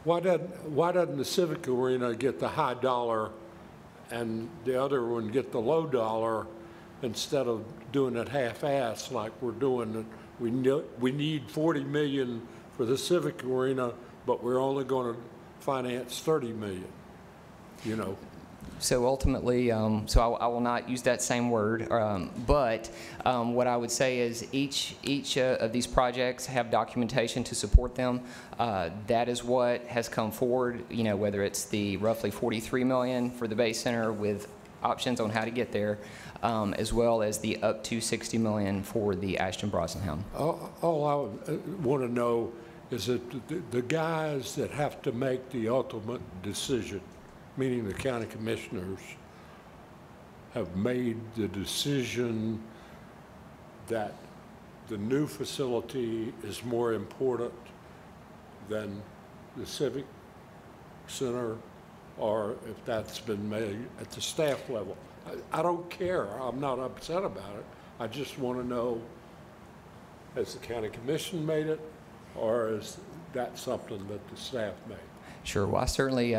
why doesn't the civic arena get the high dollar and the other one get the low dollar, instead of doing it half-assed like we're doing it? We need $40 million for the civic arena, but we're only going to finance $30 million, So ultimately, so I will not use that same word, but what I would say is each of these projects have documentation to support them. That is what has come forward, whether it's the roughly $43 million for the Base Center with options on how to get there, as well as the up to $60 million for the Ashton Brosnahan. All I want to know is that the guys that have to make the ultimate decision, meaning the county commissioners, have made the decision that the new facility is more important than the civic center or if that's been made at the staff level. I don't care. I'm not upset about it. I just want to know, has the county commission made it, or is that something that the staff made? Sure. Well, I certainly,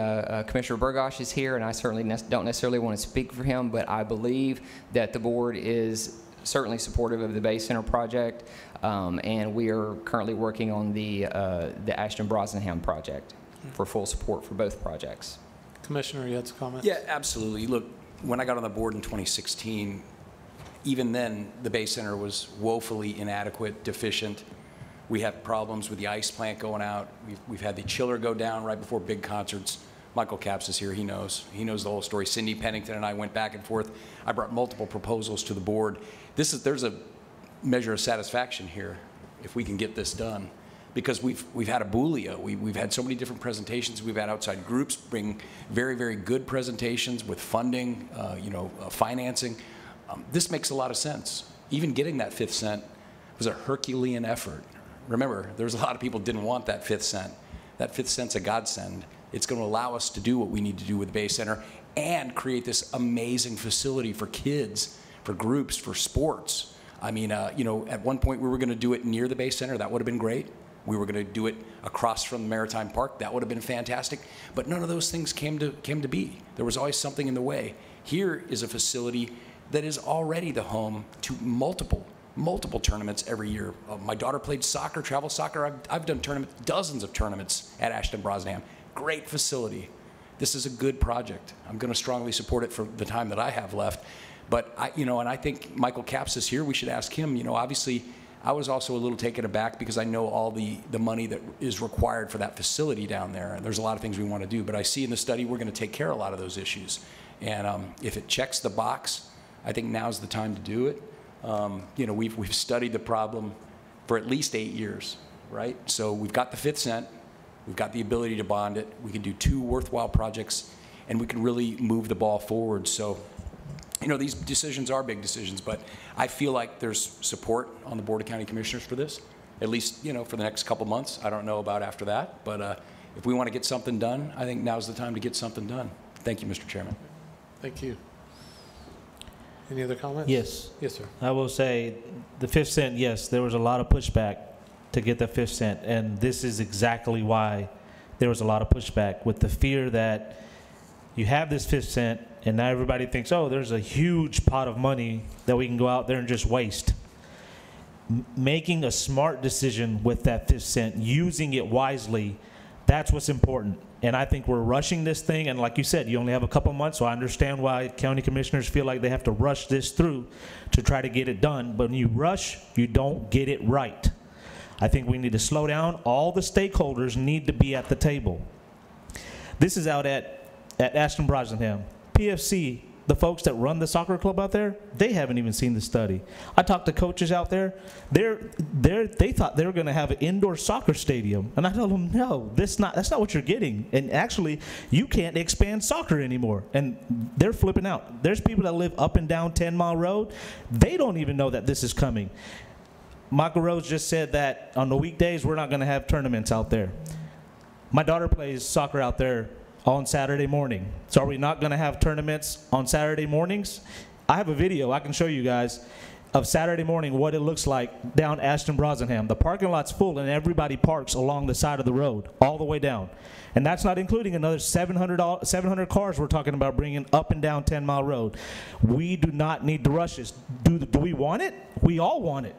Commissioner Burgosh is here, and I certainly don't necessarily want to speak for him, but I believe that the board is certainly supportive of the Bay Center project, and we are currently working on the Ashton Brosnahan project for full support for both projects. Commissioner, you had some comments? Yeah, absolutely. Look, when I got on the board in 2016, even then, the Bay Center was woefully inadequate, deficient. We have problems with the ice plant going out. We've had the chiller go down right before big concerts. Michael Capps is here, he knows. He knows the whole story. Cindy Pennington and I went back and forth. I brought multiple proposals to the board. There's a measure of satisfaction here if we can get this done, because we've had a bulia. We've had so many different presentations. We've had outside groups bring very, very good presentations with funding, financing. This makes a lot of sense. Even getting that 5th cent was a Herculean effort. Remember, there's a lot of people didn't want that 5th cent. That 5th cent's a godsend. It's going to allow us to do what we need to do with the Bay Center and create this amazing facility for kids, for groups, for sports. I mean, at one point we were going to do it near the Bay Center. That would have been great. We were going to do it across from the Maritime Park. That would have been fantastic. But none of those things came to be. There was always something in the way. Here is a facility that is already the home to multiple tournaments every year. My daughter played soccer, travel soccer. I've done dozens of tournaments at Ashton Brosnahan. Great facility. This is a good project. I'm going to strongly support it for the time that I have left. But and I think Michael Capps is here. We should ask him. Obviously, I was also a little taken aback because I know all the money that is required for that facility down there. And there's a lot of things we want to do. But I see in the study we're going to take care of a lot of those issues. And if it checks the box, I think now's the time to do it. We've studied the problem for at least 8 years, right? So we've got the 5th cent, we've got the ability to bond it, we can do 2 worthwhile projects, and we can really move the ball forward. So, these decisions are big decisions, but I feel like there's support on the Board of County Commissioners for this, at least, for the next couple months. I don't know about after that, but if we want to get something done, I think now's the time to get something done. Thank you, Mr. Chairman. Thank you. Any other comments? Yes. Yes, sir. I will say the 5th cent, yes, there was a lot of pushback to get the 5th cent, and this is exactly why there was a lot of pushback, with the fear that you have this 5th cent and now everybody thinks, oh, there's a huge pot of money that we can go out there and just waste. Making a smart decision with that 5th cent, using it wisely, that's what's important. And I think we're rushing this thing, and like you said, you only have a couple months, so I understand why county commissioners feel like they have to rush this through to try to get it done. But when you rush, you don't get it right. I think we need to slow down. All the stakeholders need to be at the table. This is out at Ashton Brosnahan. PFC, the folks that run the soccer club out there, they haven't even seen the study. I talked to coaches out there. They thought they were going to have an indoor soccer stadium, and I told them, no, that's not what you're getting. And actually, you can't expand soccer anymore. And they're flipping out. There's people that live up and down 10 Mile Road. They don't even know that this is coming. Michael Rose just said that on the weekdays we're not going to have tournaments out there. My daughter plays soccer out there on Saturday morning. So are we not going to have tournaments on Saturday mornings? I have a video I can show you guys of Saturday morning what it looks like down Ashton Brosnahan. The parking lot's full and everybody parks along the side of the road all the way down. And that's not including another 700 cars we're talking about bringing up and down 10 Mile Road. We do not need to rush this. Do we want it? We all want it.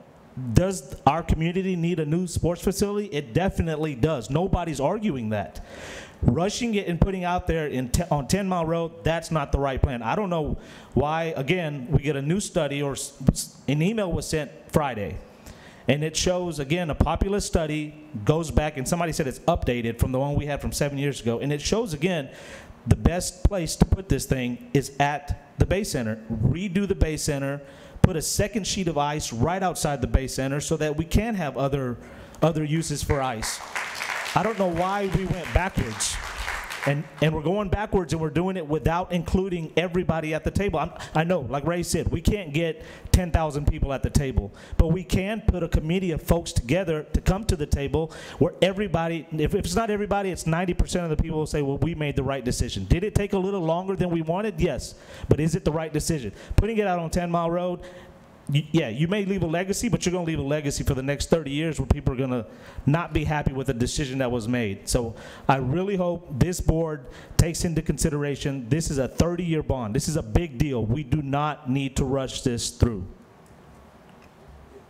Does our community need a new sports facility? It definitely does. Nobody's arguing that. Rushing it and putting out there on 10 Mile Road, that's not the right plan. I don't know why, again, we get a new study or an email was sent Friday. And it shows, again, a populous study goes back, and somebody said it's updated from the one we had from 7 years ago. And it shows, again, the best place to put this thing is at the Bay Center. Redo the Bay Center, put a second sheet of ice right outside the Bay Center so that we can have other uses for ice. I don't know why we went backwards. And we're going backwards, and we're doing it without including everybody at the table. I know, like Ray said, we can't get 10,000 people at the table, but we can put a committee of folks together to come to the table where everybody, if it's not everybody, it's 90% of the people will say, well, we made the right decision. Did it take a little longer than we wanted? Yes. But is it the right decision? Putting it out on 10 Mile Road, yeah, you may leave a legacy, but you're going to leave a legacy for the next 30 years where people are going to not be happy with the decision that was made. So I really hope this board takes into consideration this is a 30-year bond. This is a big deal. We do not need to rush this through.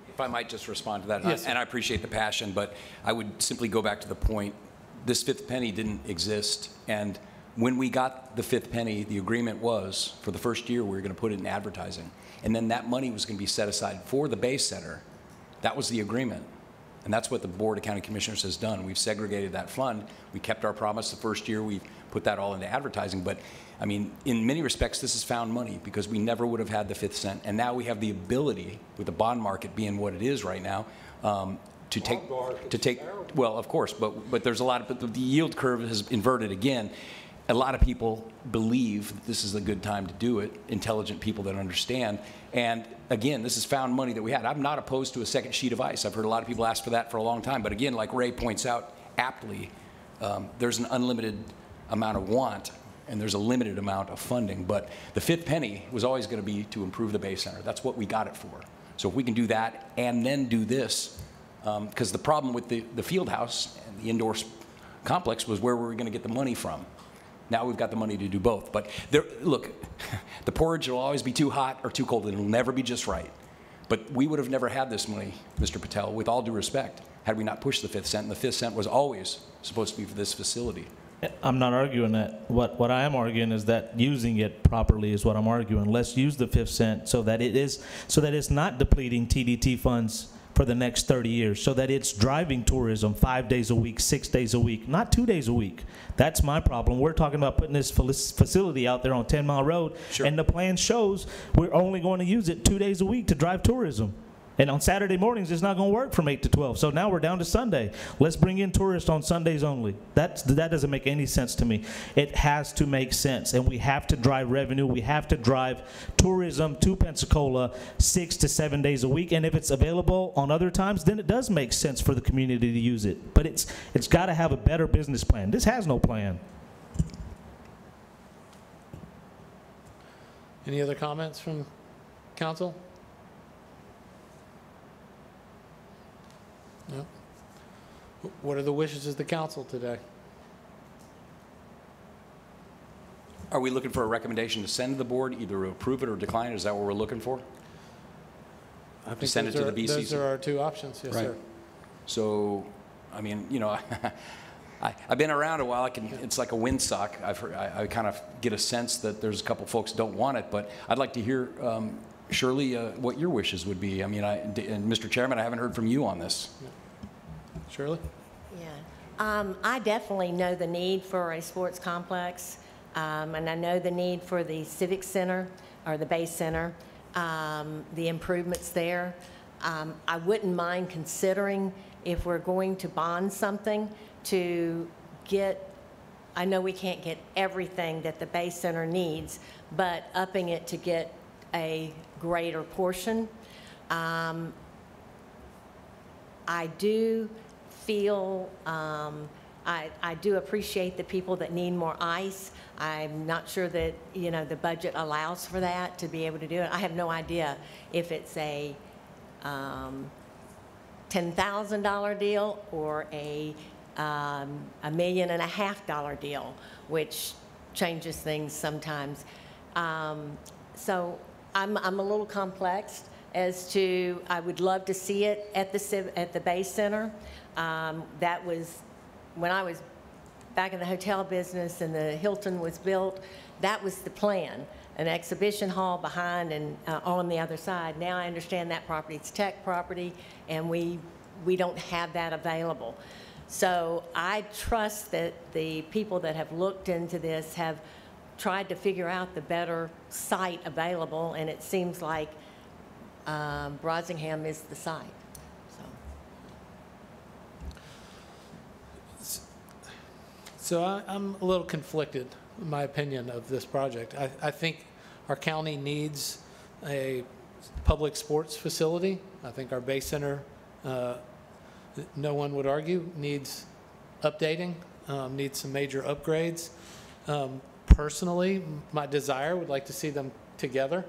If I might just respond to that, Yes, and I appreciate the passion, but I would simply go back to the point. This fifth penny didn't exist, and when we got the fifth penny, the agreement was for the first year we were going to put it in advertising. And then that money was going to be set aside for the Base Center. That was the agreement. And that's what the Board of County Commissioners has done. We've segregated that fund. We kept our promise the first year. We put that all into advertising. But, I mean, in many respects, this is found money because we never would have had the fifth cent. And now we have the ability, with the bond market being what it is right now, to take, well, of course, but there's a lot of, but the yield curve has inverted again. A lot of people believe that this is a good time to do it, intelligent people that understand. And again, this is found money that we had. I'm not opposed to a second sheet of ice. I've heard a lot of people ask for that for a long time. But again, like Ray points out aptly, there's an unlimited amount of want and there's a limited amount of funding. But the fifth penny was always going to be to improve the Base Center. That's what we got it for. So if we can do that and then do this, because the problem with the field house and the indoor complex was where we were going to get the money from. Now we've got the money to do both. But there, look, the porridge will always be too hot or too cold, and it'll never be just right. But we would have never had this money, Mr. Patel, with all due respect, had we not pushed the fifth cent. And the fifth cent was always supposed to be for this facility. I'm not arguing that. What I am arguing is that using it properly is what I'm arguing. Let's use the fifth cent so that it's not depleting TDT funds for the next 30 years, so that it's driving tourism 5 days a week, 6 days a week, not 2 days a week. That's my problem. We're talking about putting this facility out there on 10 Mile Road, sure, and the plan shows we're only going to use it 2 days a week to drive tourism. And on Saturday mornings, it's not going to work from 8 to 12. So now we're down to Sunday. Let's bring in tourists on Sundays only. That doesn't make any sense to me. It has to make sense, and we have to drive revenue. We have to drive tourism to Pensacola 6 to 7 days a week. And if it's available on other times, then it does make sense for the community to use it. But it's got to have a better business plan. This has no plan. Any other comments from council? No. What are the wishes of the council today? Are we looking for a recommendation to send to the board, either approve it or decline it? Is that what we're looking for? I think send it to the BCC? Those are our two options, yes, right, sir. So, I mean, you know, I've been around a while. It's like a windsock. I kind of get a sense that there's a couple folks that don't want it, but I'd like to hear, Shirley, what your wishes would be. I mean, and Mr. Chairman, I haven't heard from you on this. Shirley? Yeah. I definitely know the need for a sports complex, and I know the need for the Civic Center or the Base Center, the improvements there. I wouldn't mind considering if we're going to bond something to get, I know we can't get everything that the Base Center needs, but upping it to get a greater portion. I do feel, I do appreciate the people that need more ice. I'm not sure that, you know, the budget allows for that to be able to do it. I have no idea if it's a $10,000 deal or a $1.5 million deal, which changes things sometimes. So I'm a little complex as to, I would love to see it at the Base Center. That was, when I was back in the hotel business and the Hilton was built, that was the plan, an exhibition hall behind and on the other side. Now I understand that property, it's tech property, and we don't have that available. So I trust that the people that have looked into this have tried to figure out the better site available, and it seems like Brosingham is the site. So I'm a little conflicted, in my opinion, of this project. I think our county needs a public sports facility. I think our Bay Center, no one would argue, needs updating, needs some major upgrades. Personally, my desire would like to see them together.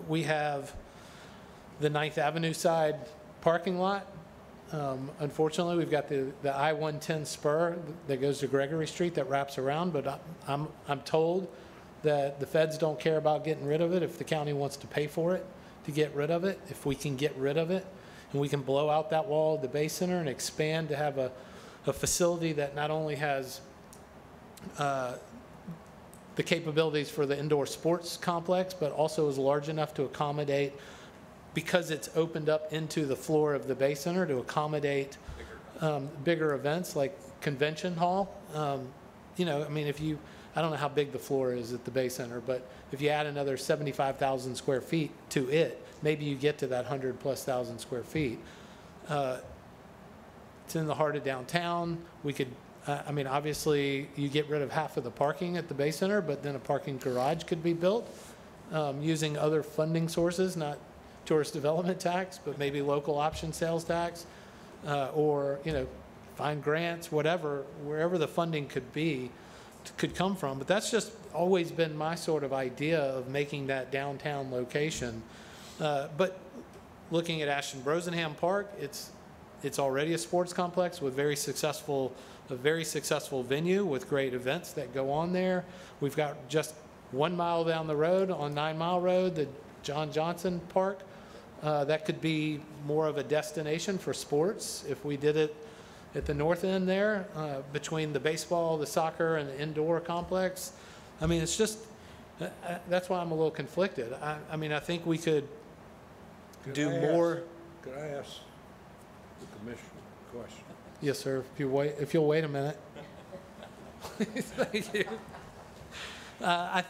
We have the 9th Avenue side parking lot. Unfortunately, we've got the I-110 spur that goes to Gregory Street that wraps around, but I'm told that the feds don't care about getting rid of it if the county wants to pay for it to get rid of it. If we can get rid of it and we can blow out that wall of the Bay Center and expand to have a facility that not only has the capabilities for the indoor sports complex, but also is large enough to accommodate, because it's opened up into the floor of the Bay Center, to accommodate bigger events like convention hall. You know, I mean, I don't know how big the floor is at the Bay Center, but if you add another 75,000 square feet to it, maybe you get to that 100,000+ square feet. It's in the heart of downtown. We could, I mean, obviously you get rid of half of the parking at the Bay Center, but then a parking garage could be built using other funding sources, not tourist development tax, but maybe local option sales tax, or, you know, find grants, whatever, wherever the funding could come from. But that's just always been my sort of idea of making that downtown location. But looking at Ashton Brosenham Park, it's already a sports complex with a very successful venue with great events that go on there. We've got just 1 mile down the road on 9 Mile Road, the John Johnson Park. That could be more of a destination for sports if we did it at the north end there, between the baseball, the soccer, and the indoor complex. I mean, it's just, that's why I'm a little conflicted. I mean, I think we could do more. Could I ask the commissioner a question? Yes, sir. If you'll wait a minute. Thank you. I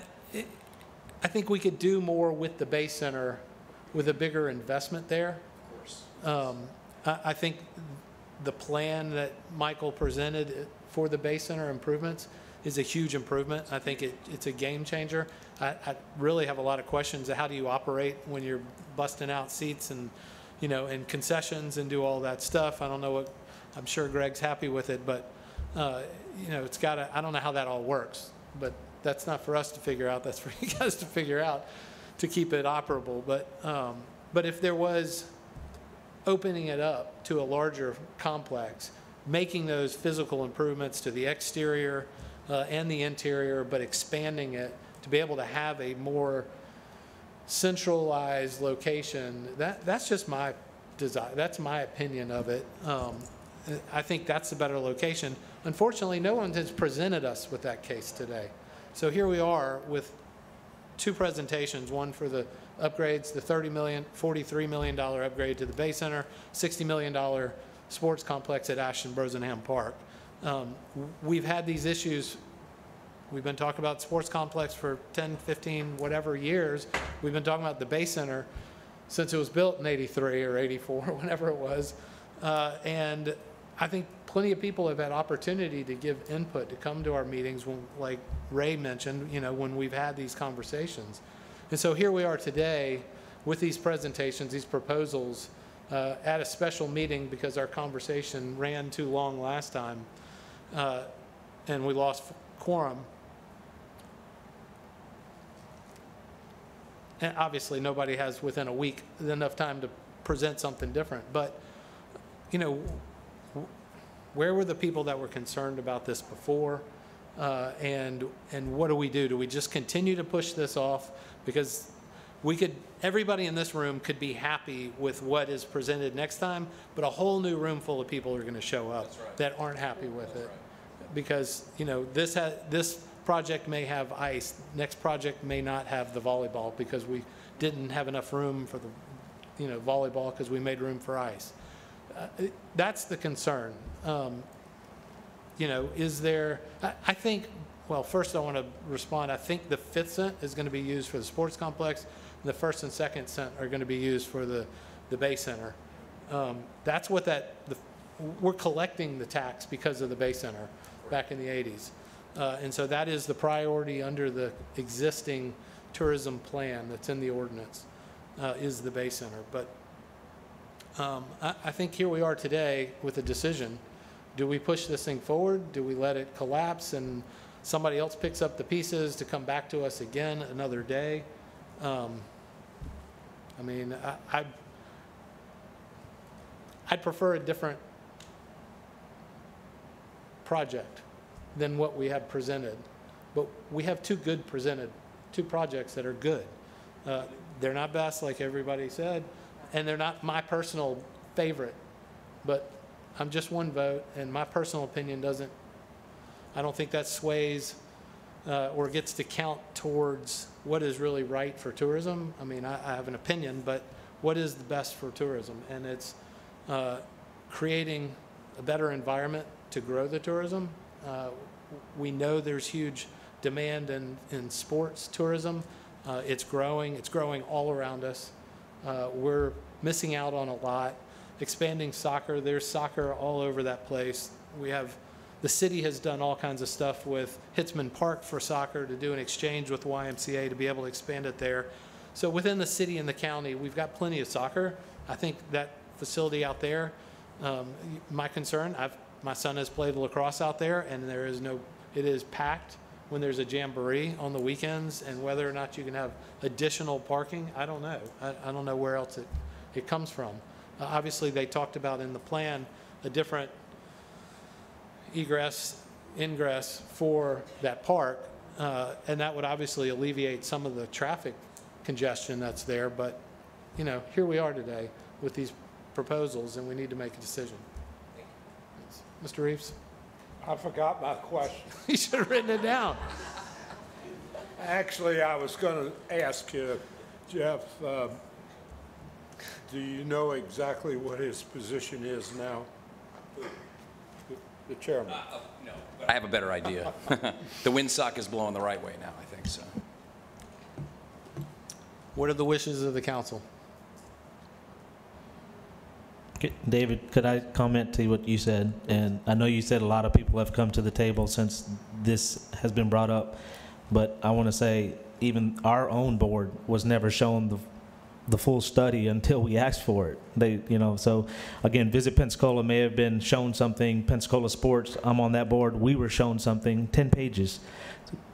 think we could do more with the Bay Center with a bigger investment there. Of course. I think the plan that Michael presented for the Bay Center improvements is a huge improvement. I think it's a game changer. I really have a lot of questions of how do you operate when you're busting out seats and, you know, and concessions and do all that stuff. I don't know what, I'm sure Greg's happy with it, but, you know, I don't know how that all works, but that's not for us to figure out. That's for you guys to figure out to keep it operable. But if there was opening it up to a larger complex, making those physical improvements to the exterior and the interior, but expanding it to be able to have a more centralized location, that's just my desire. That's my opinion of it. I think that's the better location. Unfortunately, no one has presented us with that case today. So here we are with two presentations, one for the upgrades, the $43 million upgrade to the Bay Center, $60 million sports complex at Ashton Brosenham Park. We've had these issues. We've been talking about sports complex for 10, 15, whatever years. We've been talking about the Bay Center since it was built in 83 or 84, whenever it was. And I think plenty of people have had opportunity to give input, to come to our meetings, when, like Ray mentioned, you know, when we've had these conversations. And so here we are today with these presentations, these proposals, at a special meeting because our conversation ran too long last time, and we lost quorum. And obviously nobody has within a week enough time to present something different. But, you know, where were the people that were concerned about this before? And what do we do? Do we just continue to push this off? Because everybody in this room could be happy with what is presented next time, but a whole new room full of people are going to show up that aren't happy with it. Because, you know, this project may have ice. Next project may not have the volleyball because we didn't have enough room for the, you know, volleyball because we made room for ice. That's the concern. You know, is there, I think, well, first I want to respond. I think the 5th cent is going to be used for the sports complex. And the 1st and 2nd cent are going to be used for the Bay Center. That's what we're collecting the tax because of the Bay Center. back in the 80s. And so that is the priority under the existing tourism plan that's in the ordinance, is the Bay Center. But I think here we are today with a decision. Do we push this thing forward? Do we let it collapse and somebody else picks up the pieces to come back to us again another day? I mean, I'd prefer a different project than what we have presented. But we have two projects that are good. They're not best, like everybody said, and they're not my personal favorite. But I'm just one vote, and my personal opinion I don't think that sways or gets to count towards what is really right for tourism. I mean, I have an opinion, but what is the best for tourism? And it's creating a better environment to grow the tourism. We know there's huge demand in sports tourism. It's growing all around us. We're missing out on a lot. Expanding soccer, there's soccer all over that place. The city has done all kinds of stuff with Hitzman Park for soccer to do an exchange with YMCA to be able to expand it there. So within the city and the county, we've got plenty of soccer. I think that facility out there, my concern, my son has played lacrosse out there, and it is packed when there's a jamboree on the weekends, and whether or not you can have additional parking, I don't know. I don't know where else it comes from. Obviously, they talked about in the plan a different egress, ingress for that park, and that would obviously alleviate some of the traffic congestion that's there. But, here we are today with these proposals, and we need to make a decision. Mr. Reeves? I forgot my question. You should have written it down. Actually, I was going to ask you, Jeff, do you know exactly what his position is now? The chairman. No, but I have a better idea. The windsock is blowing the right way now, I think so. What are the wishes of the council? David, could I comment to what you said? And I know you said a lot of people have come to the table since this has been brought up, but I want to say even our own board was never shown the full study until we asked for it. So again, Visit Pensacola may have been shown something. Pensacola Sports, I'm on that board. We were shown something, 10 pages.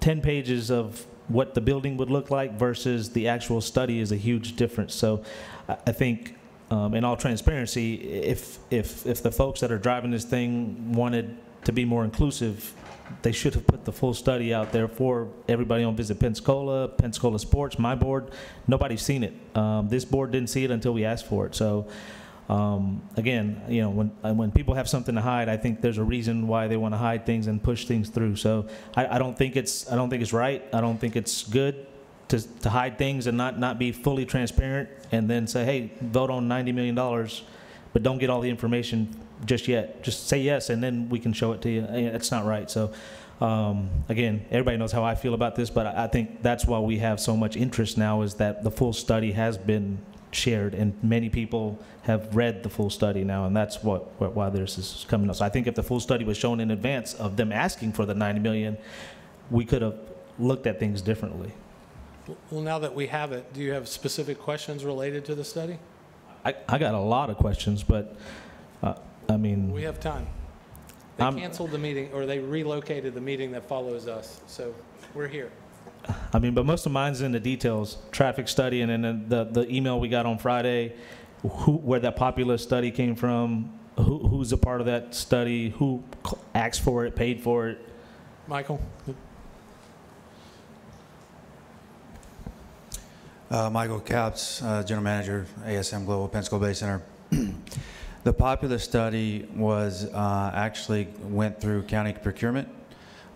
10 pages of what the building would look like versus the actual study is a huge difference. So I think, in all transparency, if the folks that are driving this thing wanted to be more inclusive, they should have put the full study out there for everybody on Visit Pensacola, Pensacola Sports, my board. Nobody's seen it. This board didn't see it until we asked for it. So again, when people have something to hide, I think there's a reason why they want to hide things and push things through. So I don't think it's right. I don't think it's good to hide things and not be fully transparent and then say, hey, vote on $90 million, but don't get all the information just yet. Just say yes, and then we can show it to you. It's not right. So again, everybody knows how I feel about this, but I think that's why we have so much interest now, is that the full study has been shared, and many people have read the full study now, and that's why this is coming up. So I think if the full study was shown in advance of them asking for the $90 million, we could have looked at things differently. Well, now that we have it, do you have specific questions related to the study? I got a lot of questions, but I mean... We have time. They canceled the meeting, or they relocated the meeting that follows us, so we're here. I mean, but most of mine's in the details, traffic study, and then the email we got on Friday, where that Populous study came from, who's a part of that study, who asked for it, paid for it. Michael? Michael Capps, General Manager, ASM Global, Pensacola Bay Center. The Populous study was actually went through county procurement,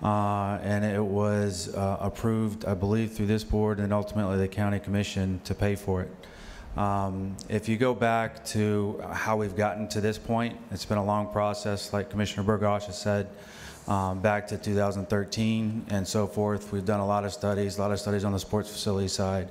and it was approved, I believe, through this board and ultimately the county commission to pay for it. If you go back to how we've gotten to this point, it's been a long process, like Commissioner Burgosh has said, back to 2013 and so forth. We've done a lot of studies on the sports facility side.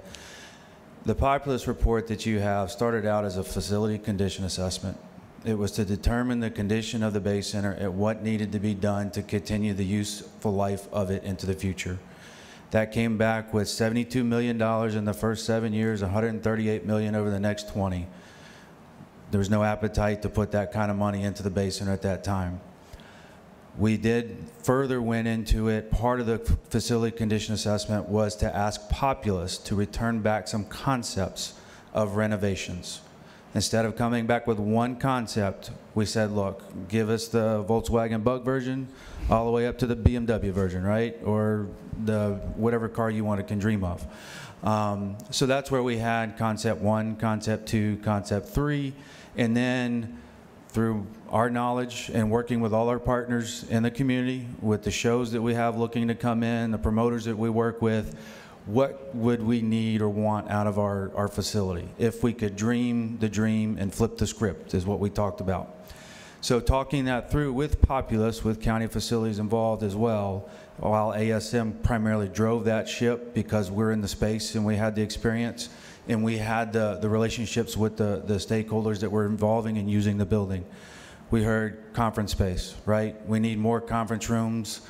The Populous report that you have started out as a facility condition assessment. It was to determine the condition of the Bay Center and what needed to be done to continue the useful life of it into the future. That came back with $72 million in the first 7 years, $138 million over the next 20. There was no appetite to put that kind of money into the Bay Center at that time. We did further went into it. Part of the facility condition assessment was to ask Populous to return back some concepts of renovations. Instead of coming back with one concept, we said, look, give us the Volkswagen Bug version all the way up to the BMW version, right? Or the whatever car you want to can dream of. So that's where we had concept 1, concept 2, concept 3, and then through our knowledge and working with all our partners in the community, with the shows that we have looking to come in, the promoters that we work with, what would we need or want out of our facility? If we could dream the dream and flip the script is what we talked about. So talking that through with Populous, with county facilities involved as well, while ASM primarily drove that ship because we're in the space and we had the experience and we had the relationships with the stakeholders that were involving in using the building. We heard conference space, right? We need more conference rooms.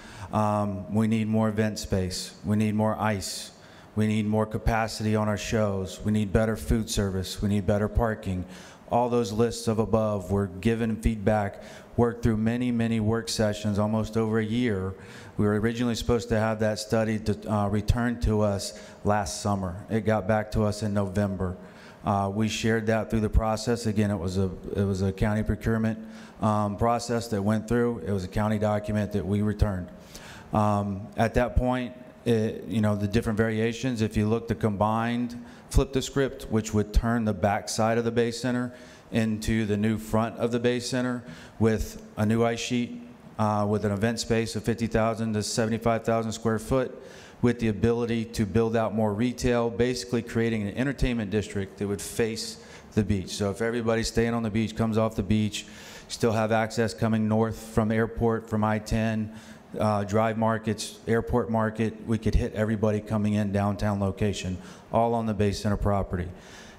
We need more event space. We need more ice. We need more capacity on our shows. We need better food service. We need better parking. All those lists of above were given feedback, worked through many, many work sessions, almost over a year. We were originally supposed to have that study to return to us last summer. It got back to us in November. We shared that through the process. Again, it was a county procurement process that went through. It was a county document that we returned. At that point, you know, the different variations, if you look, the combined flip the script, which would turn the back side of the Bay Center into the new front of the Bay Center with a new ice sheet, with an event space of 50,000 to 75,000 square foot, with the ability to build out more retail, basically creating an entertainment district that would face the beach. So if everybody staying on the beach comes off the beach, still have access coming north from airport, from I-10, drive markets, airport market, we could hit everybody coming in downtown location, all on the Bay Center property.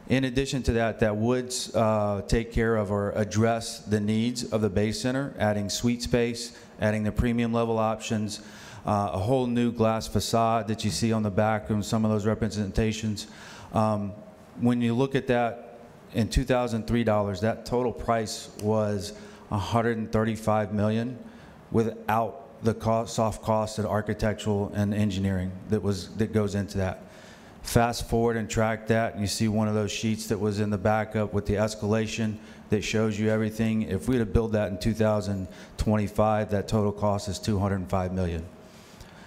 In addition to that, that would take care of or address the needs of the Bay Center, adding suite space, adding the premium level options, a whole new glass facade that you see on the back of some of those representations. When you look at that in $2003, that total price was $135 million without the soft cost of architectural and engineering that goes into that. Fast forward and track that, and you see one of those sheets that was in the backup with the escalation that shows you everything. If we were to build that in 2025, that total cost is $205 million.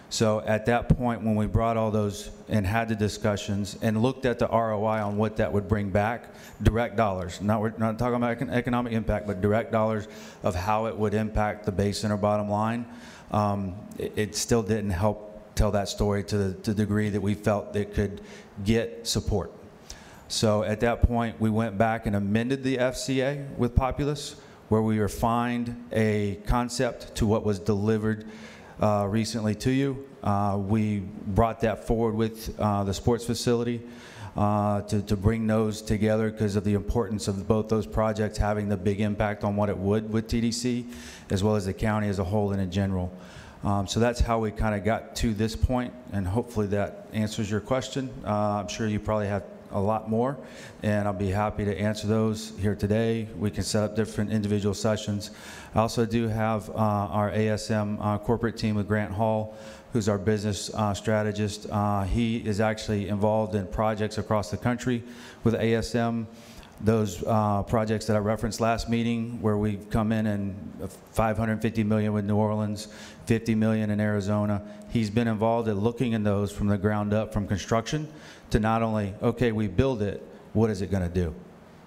So at that point, when we brought all those and had the discussions and looked at the ROI on what that would bring back, direct dollars, we're not talking about economic impact, but direct dollars of how it would impact the Bay Center bottom line, it still didn't help tell that story to the degree that we felt it could get support. So at that point, we went back and amended the FCA with Populous, where we refined a concept to what was delivered recently to you. We brought that forward with the sports facility to bring those together because of the importance of both those projects having the big impact on what it would with TDC, as well as the county as a whole and in general. So that's how we kind of got to this point, and hopefully that answers your question. I'm sure you probably have a lot more, and I'll be happy to answer those here today. We can set up different individual sessions. I also do have our ASM corporate team with Grant Hall, who's our business strategist. He is actually involved in projects across the country with ASM. Those projects that I referenced last meeting, where we've come in and $550 million with New Orleans, $50 million in Arizona. He's been involved in looking in those from the ground up, from construction to not only, okay, we build it, what is it going to do?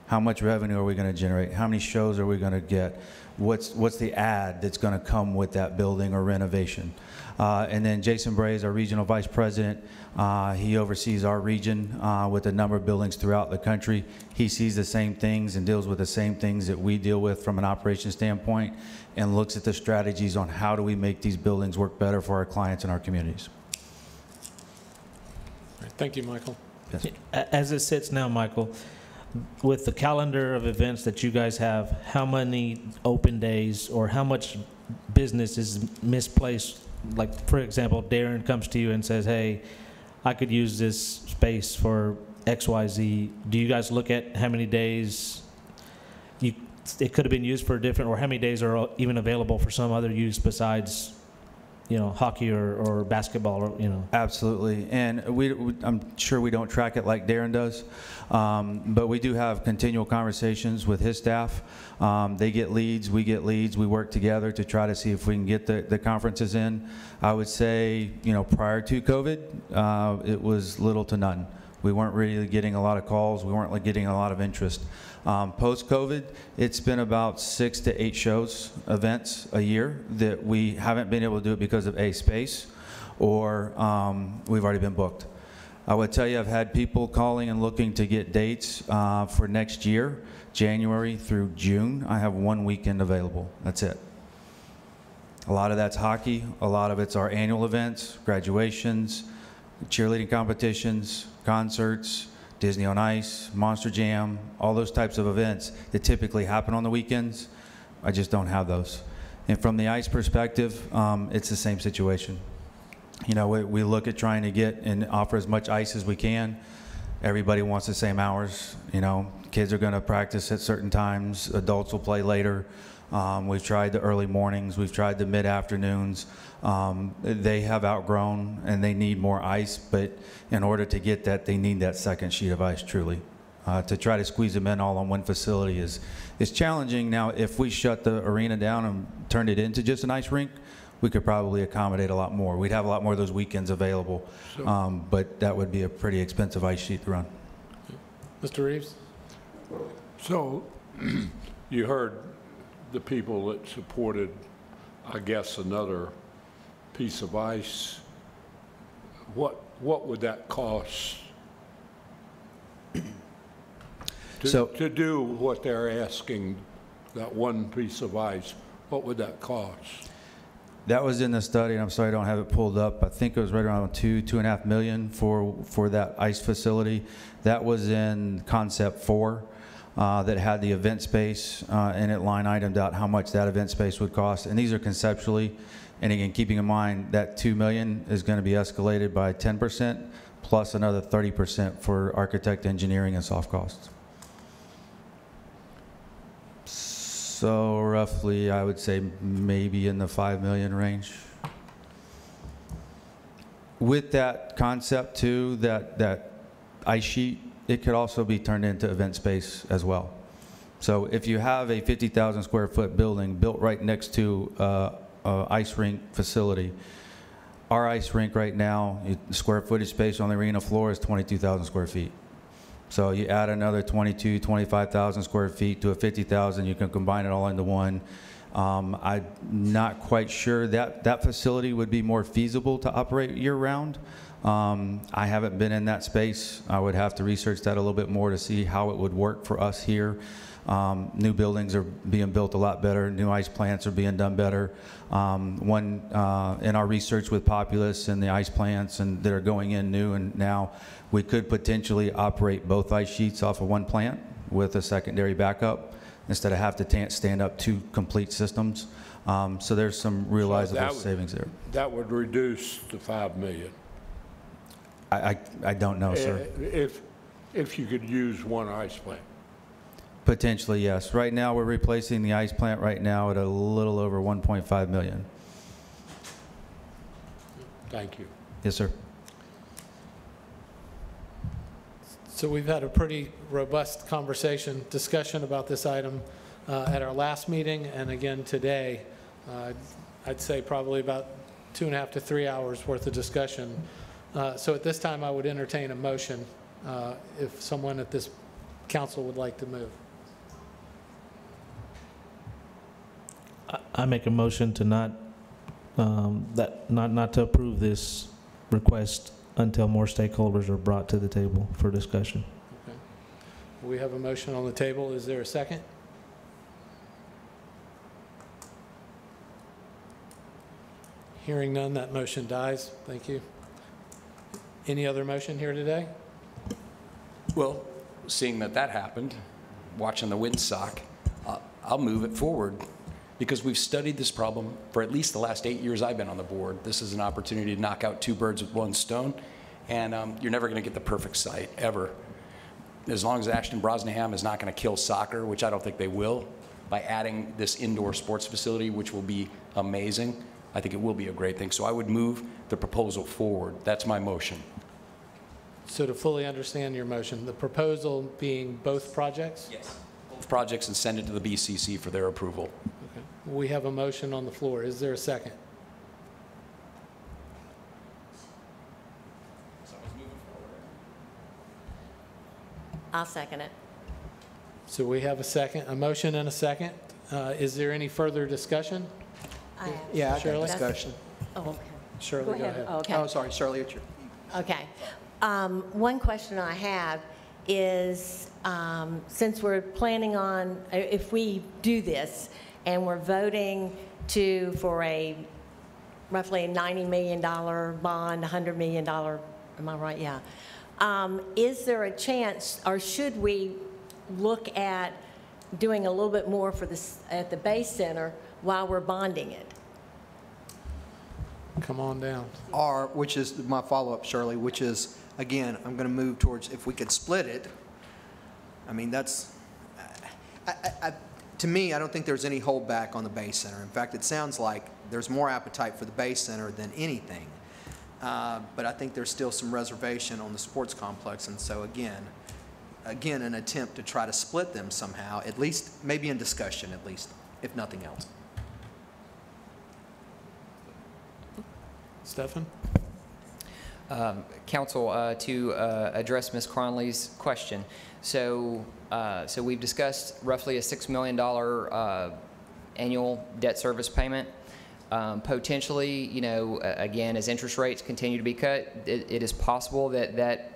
How much revenue are we going to generate? How many shows are we going to get? What's the ad that's going to come with that building or renovation? And then Jason Bray is our regional vice president. He oversees our region with a number of buildings throughout the country. He sees the same things and deals with the same things that we deal with from an operations standpoint, and looks at the strategies on how do we make these buildings work better for our clients and our communities. Thank you, Michael. Yes. As it sits now, Michael, with the calendar of events that you guys have, how many open days or how much business is misplaced? Like, for example, Darren comes to you and says, hey, I could use this space for XYZ. Do you guys look at how many days it could have been used for a different, or how many days are even available for some other use besides, hockey or basketball, or. Absolutely, and I'm sure we don't track it like Darren does, but we do have continual conversations with his staff. They get leads, we get leads, we work together to try to see if we can get the conferences in. I would say, prior to COVID, it was little to none. We weren't really getting a lot of calls, we weren't getting a lot of interest. Post-COVID, it's been about 6 to 8 shows, events a year that we haven't been able to do it because of space, or we've already been booked. I would tell you I've had people calling and looking to get dates for next year, January through June. I have 1 weekend available, that's it. A lot of that's hockey, a lot of it's our annual events, graduations, cheerleading competitions, concerts, Disney on Ice, Monster Jam, all those types of events that typically happen on the weekends. I just don't have those. And from the ice perspective, it's the same situation. We look at trying to get and offer as much ice as we can. Everybody wants the same hours. Kids are going to practice at certain times. Adults will play later. We've tried the early mornings. We've tried the mid-afternoons. They have outgrown and they need more ice, but in order to get that, they need that second sheet of ice, truly. To try to squeeze them in all on one facility is challenging. Now, if we shut the arena down and turned it into just an ice rink, we could probably accommodate a lot more. We'd have a lot more of those weekends available, but that would be a pretty expensive ice sheet to run. Mr. Reeves? So you heard the people that supported, I guess, another piece of ice. What would that cost to do what they're asking, that one piece of ice? What would that cost? That was in the study, and I'm sorry I don't have it pulled up. I think it was right around $2.5 million for that ice facility. That was in concept 4. That had the event space, and it line itemed out how much that event space would cost. And these are conceptually, and again, keeping in mind that $2 million is going to be escalated by 10% plus another 30% for architect, engineering, and soft costs. So roughly, I would say maybe in the $5 million range. With that concept too, that ice sheet, it could also be turned into event space as well. So if you have a 50,000 square foot building built right next to a ice rink facility, our ice rink right now, square footage space on the arena floor is 22,000 square feet. So you add another 25,000 square feet to a 50,000, you can combine it all into one. I'm not quite sure that facility would be more feasible to operate year round. I haven't been in that space. I would have to research that a little bit more to see how it would work for us here. New buildings are being built a lot better. New ice plants are being done better. In our research with Populous and the ice plants that are going in new and now, we could potentially operate both ice sheets off of one plant with a secondary backup instead of have to stand up 2 complete systems. So there's some realizable savings there. That would reduce the $5 million. I don't know, sir. If you could use one ice plant. Potentially, yes. Right now, we're replacing the ice plant right now at a little over $1.5 million. Thank you. Yes, sir. So we've had a pretty robust discussion about this item at our last meeting and again today. I'd say probably about 2.5 to 3 hours worth of discussion. So at this time, I would entertain a motion if someone at this council would like to move. I make a motion to not to approve this request until more stakeholders are brought to the table for discussion. Okay. We have a motion on the table. Is there a second? Hearing none, that motion dies. Thank you. Any other motion here today? Well, seeing that that happened, watching the windsock, I'll move it forward because we've studied this problem for at least the last 8 years I've been on the board. This is an opportunity to knock out 2 birds with 1 stone, and you're never going to get the perfect site, ever. As long as Ashton Brosnaham is not going to kill soccer, which I don't think they will, by adding this indoor sports facility, which will be amazing, I think it will be a great thing. So I would move the proposal forward. That's my motion. So to fully understand your motion, the proposal being both projects? Yes. Both projects, and send it to the BCC for their approval. Okay. We have a motion on the floor. Is there a second? I'll second it. So we have a motion and a second. Is there any further discussion? Yeah, I Shirley? got discussion. Oh, okay. Shirley, go ahead. Okay. Oh, sorry, Shirley, it's your. Okay. One question I have is, since we're planning on, if we do this and we're voting for a roughly a $90 million bond, $100 million, am I right? Yeah. Is there a chance, or should we look at doing a little bit more for this at the Bay Center while we're bonding it? Come on down. Or, which is my follow-up, Shirley, which is, again, I'm going to move towards, if we could split it, I mean, that's, to me, I don't think there's any holdback on the Bay Center. In fact, it sounds like there's more appetite for the Bay Center than anything. But I think there's still some reservation on the sports complex, and so again, an attempt to try to split them somehow, at least, maybe in discussion at least, if nothing else. Stefan? Council, to address Ms. Cronley's question. So we've discussed roughly a $6 million annual debt service payment. Potentially, you know, again, as interest rates continue to be cut, it is possible that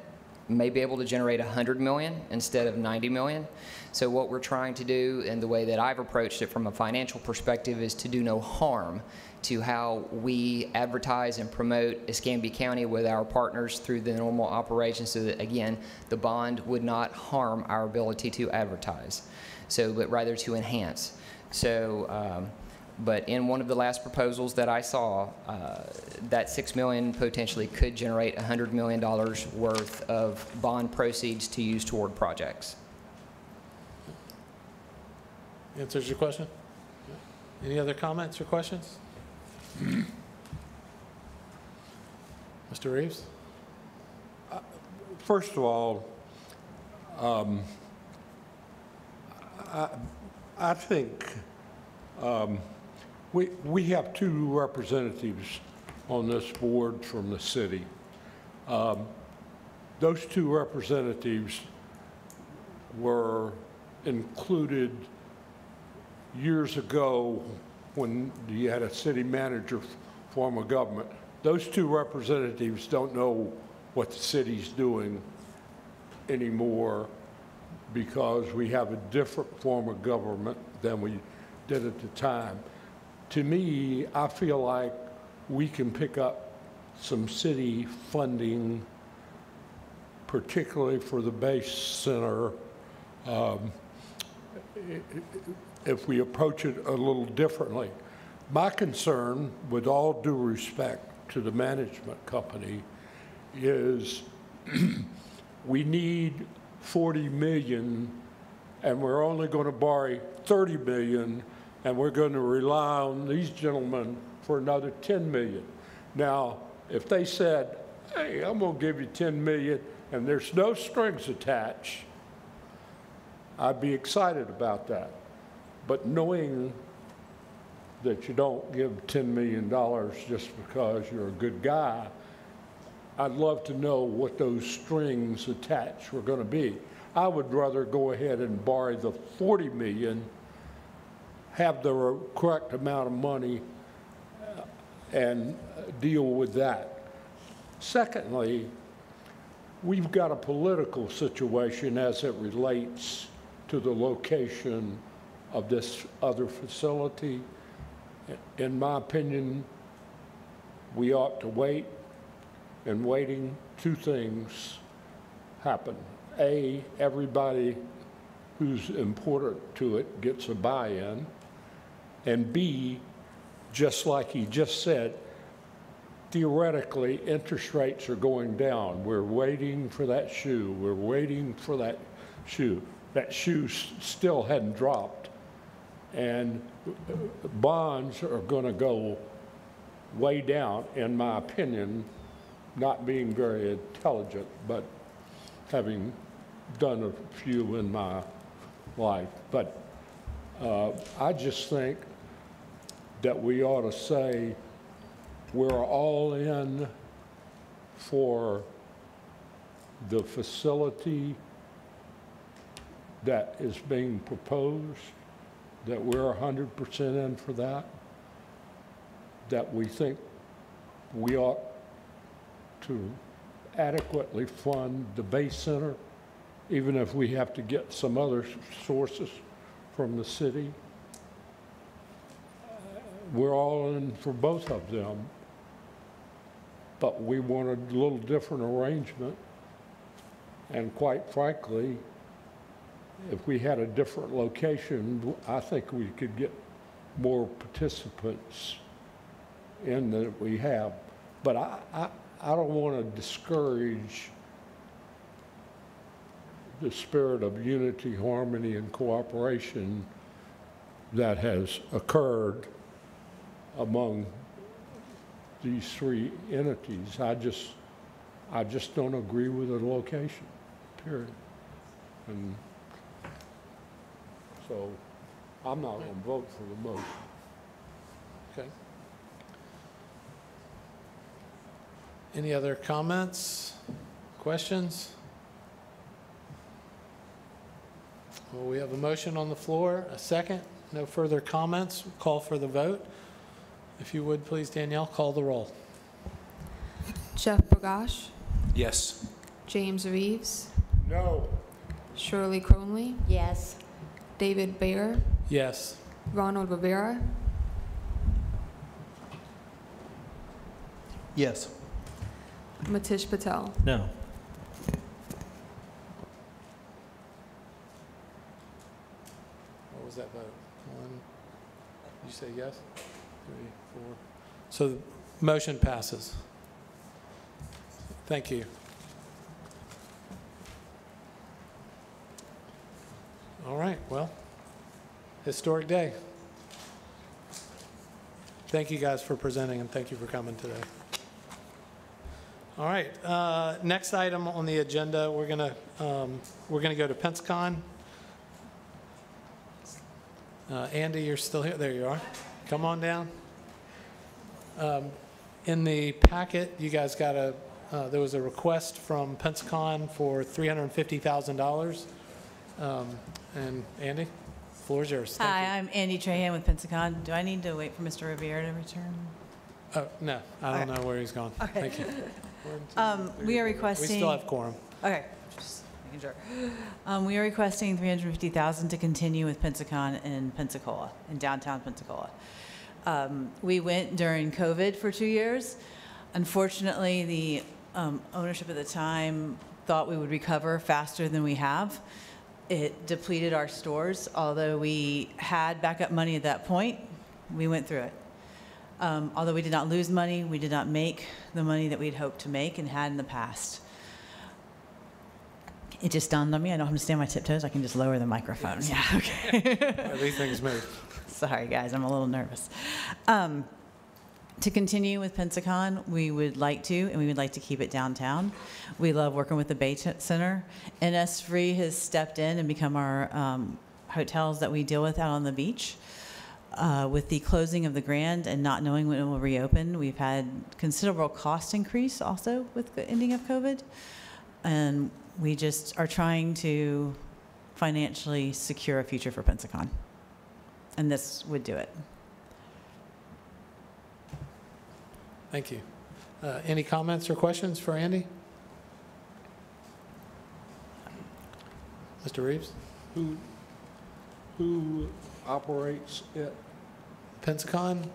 may be able to generate $100 million instead of $90 million. So what we're trying to do, and the way that I've approached it from a financial perspective, is to do no harm to how we advertise and promote Escambia County with our partners through the normal operations, so that, again, the bond would not harm our ability to advertise, but rather to enhance. So, but in one of the last proposals that I saw, that $6 million potentially could generate $100 million worth of bond proceeds to use toward projects. Answers your question? Any other comments or questions? Mr. Reeves? First of all, I think we have 2 representatives on this board from the city. Those 2 representatives were included years ago when you had a city manager form of government. Those 2 representatives don't know what the city's doing anymore because we have a different form of government than we did at the time. To me, I feel like we can pick up some city funding, particularly for the Base Center, if we approach it a little differently. My concern, with all due respect to the management company, is we need 40 million and we're only going to borrow 30 million, and we're going to rely on these gentlemen for another 10 million. Now, if they said, hey, I'm going to give you 10 million and there's no strings attached, I'd be excited about that. But knowing that you don't give $10 million just because you're a good guy, I'd love to know what those strings attached were going to be. I would rather go ahead and borrow the 40 million, have the correct amount of money, and deal with that. Secondly, we've got a political situation as it relates to the location of this other facility. In my opinion, we ought to wait, and waiting, 2 things happen. A, everybody who's important to it gets a buy-in, and B, just like he just said, theoretically, interest rates are going down. We're waiting for that shoe. We're waiting for that shoe. That shoe still hadn't dropped. And bonds are going to go way down, in my opinion, not being very intelligent, but having done a few in my life. But I just think that we ought to say we're all in for the facility that is being proposed, that we're 100% in for that, that we think we ought to adequately fund the Base Center, even if we have to get some other sources from the city. We're all in for both of them, but we want a little different arrangement. And quite frankly, if we had a different location, I think we could get more participants in than we have. But I don't want to discourage the spirit of unity, harmony, and cooperation that has occurred among these three entities. I just don't agree with the location, period. And so I'm not going to vote for the motion. Okay. Any other comments, questions? Well, we have a motion on the floor, a second. No further comments. Call for the vote. If you would, please, Danielle, call the roll. Jeff Bergosh, Yes. James Reeves, No. Shirley Cronley, Yes. David Bayer, Yes. Ronald Rivera, Yes. Matish Patel. No. What was that vote? One, you say yes? 3, 4. So the motion passes. Thank you. All right, well, historic day. Thank you guys for presenting, and thank you for coming today. All right, next item on the agenda, we're gonna go to Pensacon. Andy, you're still here. There you are. Come on down. In the packet, you guys got there was a request from Pensacon for $350,000. And Andy, the floor is yours. Thank Hi, I'm Andy Trahan with Pensacon. Do I need to wait for Mr. Rivera to return? you. Oh, no, I don't know where he's gone. Okay. Thank you. We are requesting. We still have quorum. Okay, just making sure. We are requesting $350,000 to continue with Pensacon in Pensacola, in downtown Pensacola. We went during COVID for 2 years. Unfortunately, the ownership at the time thought we would recover faster than we have. It depleted our stores. Although we had backup money at that point, we went through it. Although we did not lose money, we did not make the money that we'd hoped to make and had in the past. It just dawned on me, I don't have to stand on my tiptoes, I can just lower the microphone. Yeah, okay. These things move. Sorry, guys, I'm a little nervous. To continue with Pensacon, we would like to, and we would like to keep it downtown. We love working with the Bay Center. NS Free has stepped in and become our hotels that we deal with out on the beach. With the closing of the Grand and not knowing when it will reopen, we've had considerable cost increase also with the ending of COVID. And we just are trying to financially secure a future for Pensacon. And this would do it. Thank you. Any comments or questions for Andy? Mr. Reeves? Who operates it? Pensacon?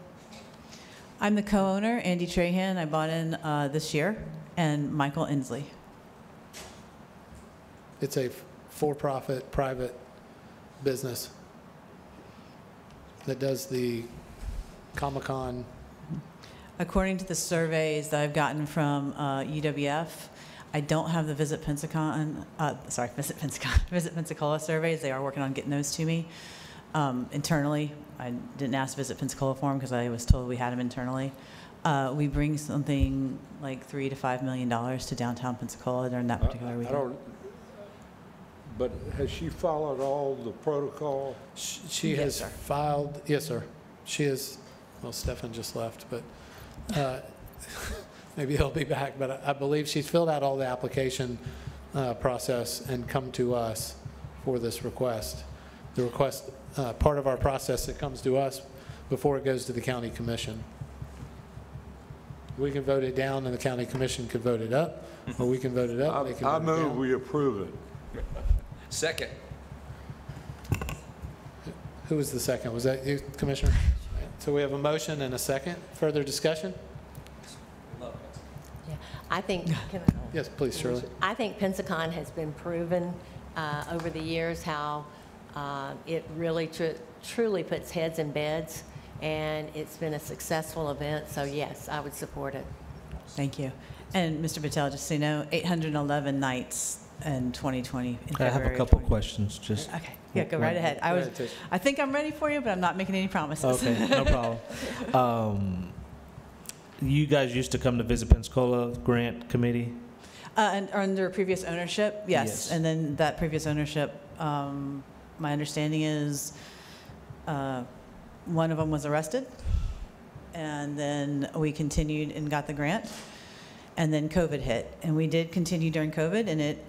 I'm the co-owner, Andy Trahan. I bought in this year, and Michael Inslee. It's a for-profit, private business that does the Comic-Con. According to the surveys that I've gotten from UWF, I don't have the Visit Pensacola surveys. They are working on getting those to me internally. I didn't ask Visit Pensacola for them because I was told we had them internally. We bring something like $3 to $5 million to downtown Pensacola during that particular weekend. But has she followed all the protocol? She Yes, has sir. filed, yes, sir. She is, well, Stefan just left, but maybe he'll be back. But I believe she's filled out all the application process and come to us for this request. The request, part of our process, it comes to us before it goes to the county commission. We can vote it down and the county commission could vote it up, or we can vote it up. They can I vote it move down. we approve it. Second. Who was the second? Was that you, Commissioner? So we have a motion and a second. Further discussion? Yeah, I think, Yes, please, Shirley. I think Pensacon has been proven over the years how it really truly puts heads in beds, and it's been a successful event. So yes, I would support it. Thank you. And Mr. Patel, just so you know, 811 nights in 2020. In I have a February couple 20. questions. Just Okay, yeah, go right ahead. I think I'm ready for you, but I'm not making any promises. Okay, no problem. You guys used to come to Visit Pensacola Grant Committee? And under previous ownership, yes. Yes. And then that previous ownership, my understanding is one of them was arrested, and then we continued and got the grant, and then COVID hit. And we did continue during COVID, and it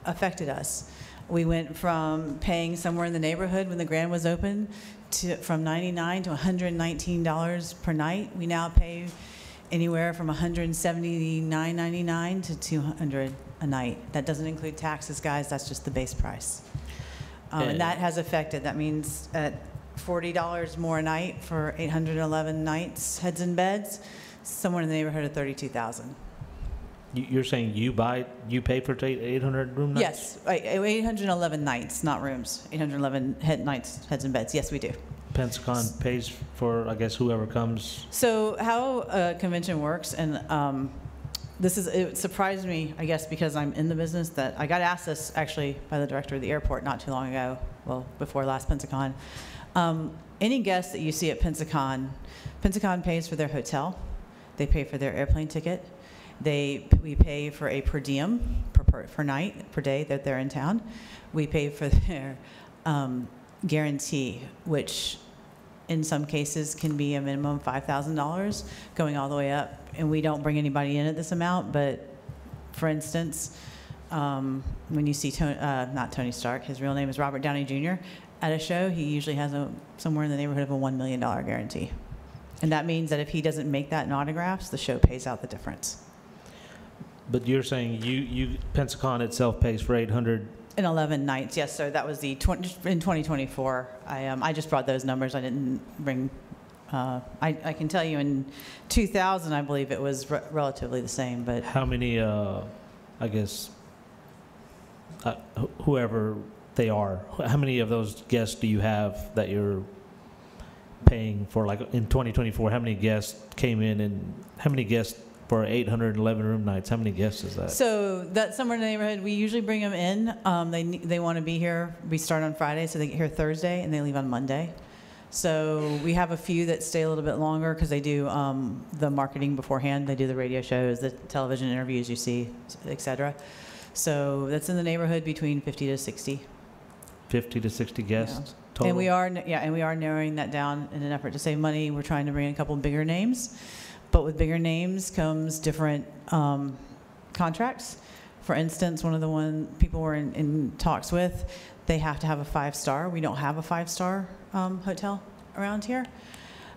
affected us. We went from paying somewhere in the neighborhood when the grant was open from $99 to $119 per night. We now pay anywhere from $179.99 to $200 a night. That doesn't include taxes, guys. That's just the base price. And that has affected. That means at $40 more a night for 811 nights, heads in beds, somewhere in the neighborhood of $32,000. You're saying you pay for 800 room nights? Yes, 811 nights, not rooms. 811 heads in beds. Yes, we do. Pensacon pays for, I guess, whoever comes. So how a convention works, and it surprised me, I guess, because I'm in the business, that I got asked this actually by the director of the airport not too long ago, well, before last Pensacon. Any guest that you see at Pensacon pays for their hotel. They pay for their airplane ticket. We pay for a per diem per night, per day that they're in town. We pay for their guarantee, which in some cases can be a minimum $5,000 going all the way up. And we don't bring anybody in at this amount, but for instance, when you see not Tony Stark, his real name is Robert Downey Jr., at a show, he usually has somewhere in the neighborhood of a $1 million guarantee. And that means that if he doesn't make that in autographs, the show pays out the difference. But you're saying Pensacon itself pays for 811 nights, yes, sir. That was in 2024. I just brought those numbers. I didn't bring. I can tell you in 2000, I believe it was relatively the same. But how many? I guess whoever they are. How many of those guests do you have that you're paying for? Like in 2024, how many guests came in, and how many guests? For 811 room nights, how many guests is that? So that's somewhere in the neighborhood. We usually bring them in. They want to be here. We start on Friday, so they get here Thursday, and they leave on Monday. So we have a few that stay a little bit longer because they do the marketing beforehand. They do the radio shows, the television interviews you see, et cetera. So that's in the neighborhood between 50 to 60. 50 to 60 guests total? And we are narrowing that down in an effort to save money. We're trying to bring in a couple bigger names. But with bigger names comes different contracts. For instance, one of the people we're in talks with, they have to have a 5-star. We don't have a 5-star hotel around here.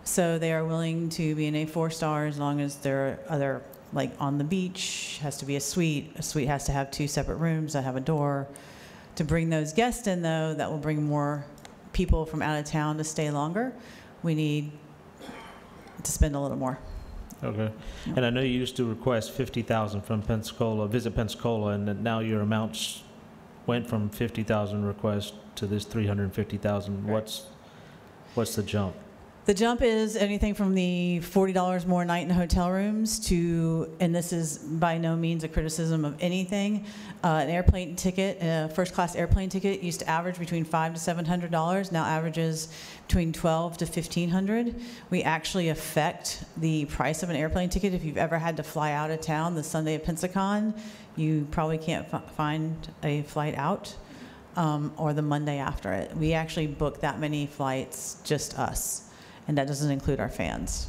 So they are willing to be in a 4-star as long as there are other, like on the beach, has to be a suite. A suite has to have 2 separate rooms that have a door. To bring those guests in, though, that will bring more people from out of town to stay longer. We need to spend a little more. Okay. And I know you used to request $50,000 from Pensacola, Visit Pensacola, and now your amount's went from 50,000 requests to this 350,000, what's the jump? The jump is anything from the $40 more a night in hotel rooms to, and this is by no means a criticism of anything, an airplane ticket, a first-class airplane ticket used to average between $500 to $700, now averages between $1,200 to $1,500. We actually affect the price of an airplane ticket. If you've ever had to fly out of town the Sunday of Pensacon, you probably can't find a flight out, or the Monday after it. We actually book that many flights, just us. And that doesn't include our fans.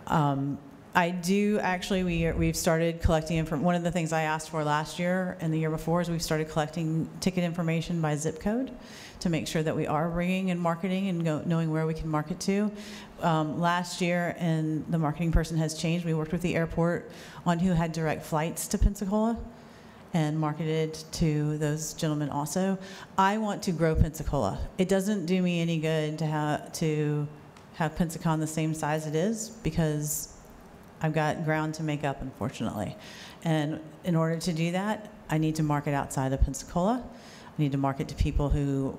I do actually, we've started collecting, one of the things I asked for last year and the year before is we've started collecting ticket information by zip code to make sure that we are bringing and marketing and knowing where we can market to. Last year, and the marketing person has changed, we worked with the airport on who had direct flights to Pensacola and marketed to those gentlemen also. I want to grow Pensacola. It doesn't do me any good to have Pensacon the same size it is because I've got ground to make up, unfortunately. And in order to do that, I need to market outside of Pensacola. I need to market to people who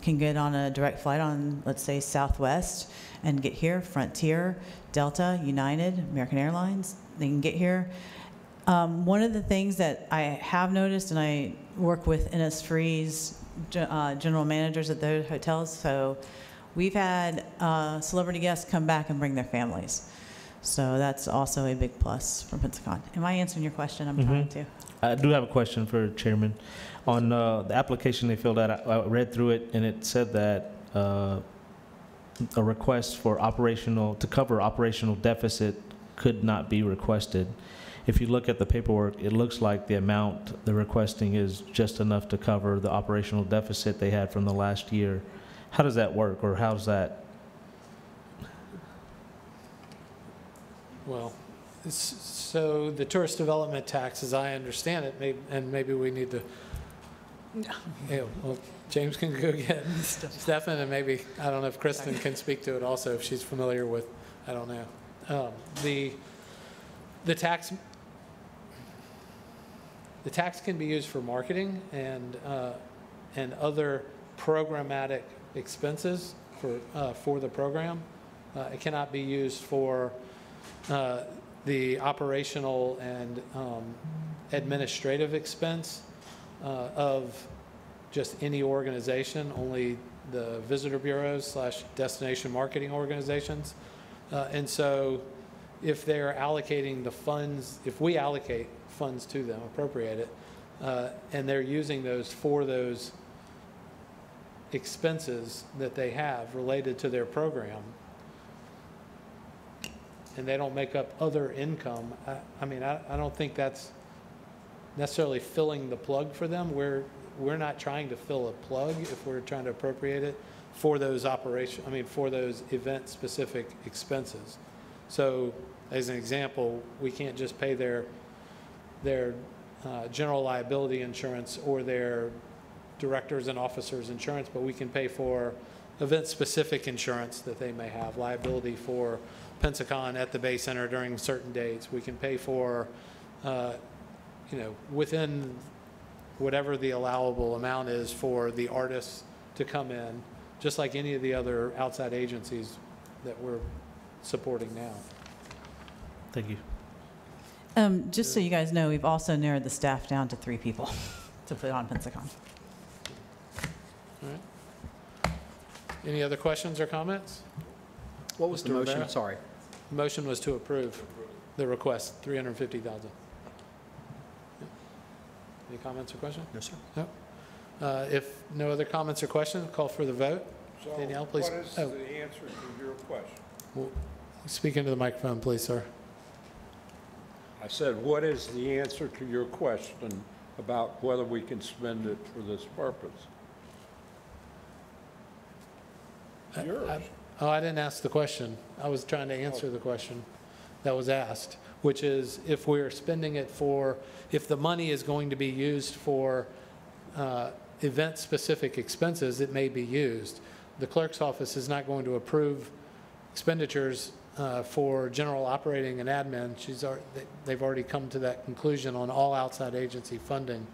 can get on a direct flight on, let's say, Southwest and get here, Frontier, Delta, United, American Airlines. They can get here. One of the things that I have noticed, and I work with Innisfree's general managers at those hotels, so we've had celebrity guests come back and bring their families. So that's also a big plus for Pensacon. Am I answering your question? I'm trying to. I do have a question for Chairman. On the application they filled out, I read through it, and it said that a request for to cover operational deficit could not be requested. If you look at the paperwork, it looks like the amount they're requesting is just enough to cover the operational deficit they had from the last year. How does that work, or how does that? Well, so the tourist development tax, as I understand it, and maybe we need to, well, James can go get Stefan, and maybe, I don't know if Kristen can speak to it also, if she's familiar with, I don't know. The tax can be used for marketing and other programmatic expenses for the program. It cannot be used for the operational and administrative expense of just any organization, only the visitor bureaus / destination marketing organizations. And so if they're allocating the funds, if we allocate funds to them, appropriate it, and they're using those for those expenses that they have related to their program, and they don't make up other income, I mean, I don't think that's necessarily filling the plug for them. We're not trying to fill a plug if we're trying to appropriate it for those for those event-specific expenses. So, as an example, we can't just pay their general liability insurance or their directors and officers insurance, but we can pay for event-specific insurance that they may have, liability for Pensacon at the Bay Center during certain dates. We can pay for, within whatever the allowable amount is for the artists to come in, just like any of the other outside agencies that we're supporting now. Thank you. Just so you guys know, we've also narrowed the staff down to 3 people to put on Pensacon. All right. Any other questions or comments? What was the motion? Rivera? Sorry. The motion was to approve the request, $350,000. Any comments or questions? No, sir. No. If no other comments or questions, call for the vote. So Danielle, please. what is the answer to your question? Well, speak into the microphone, please, sir. I said, what is the answer to your question about whether we can spend it for this purpose? Yours. I didn't ask the question. I was trying to answer the question that was asked, which is if we're spending it if the money is going to be used for event-specific expenses, it may be used. The clerk's office is not going to approve expenditures for general operating and admin. They've already come to that conclusion on all outside agency funding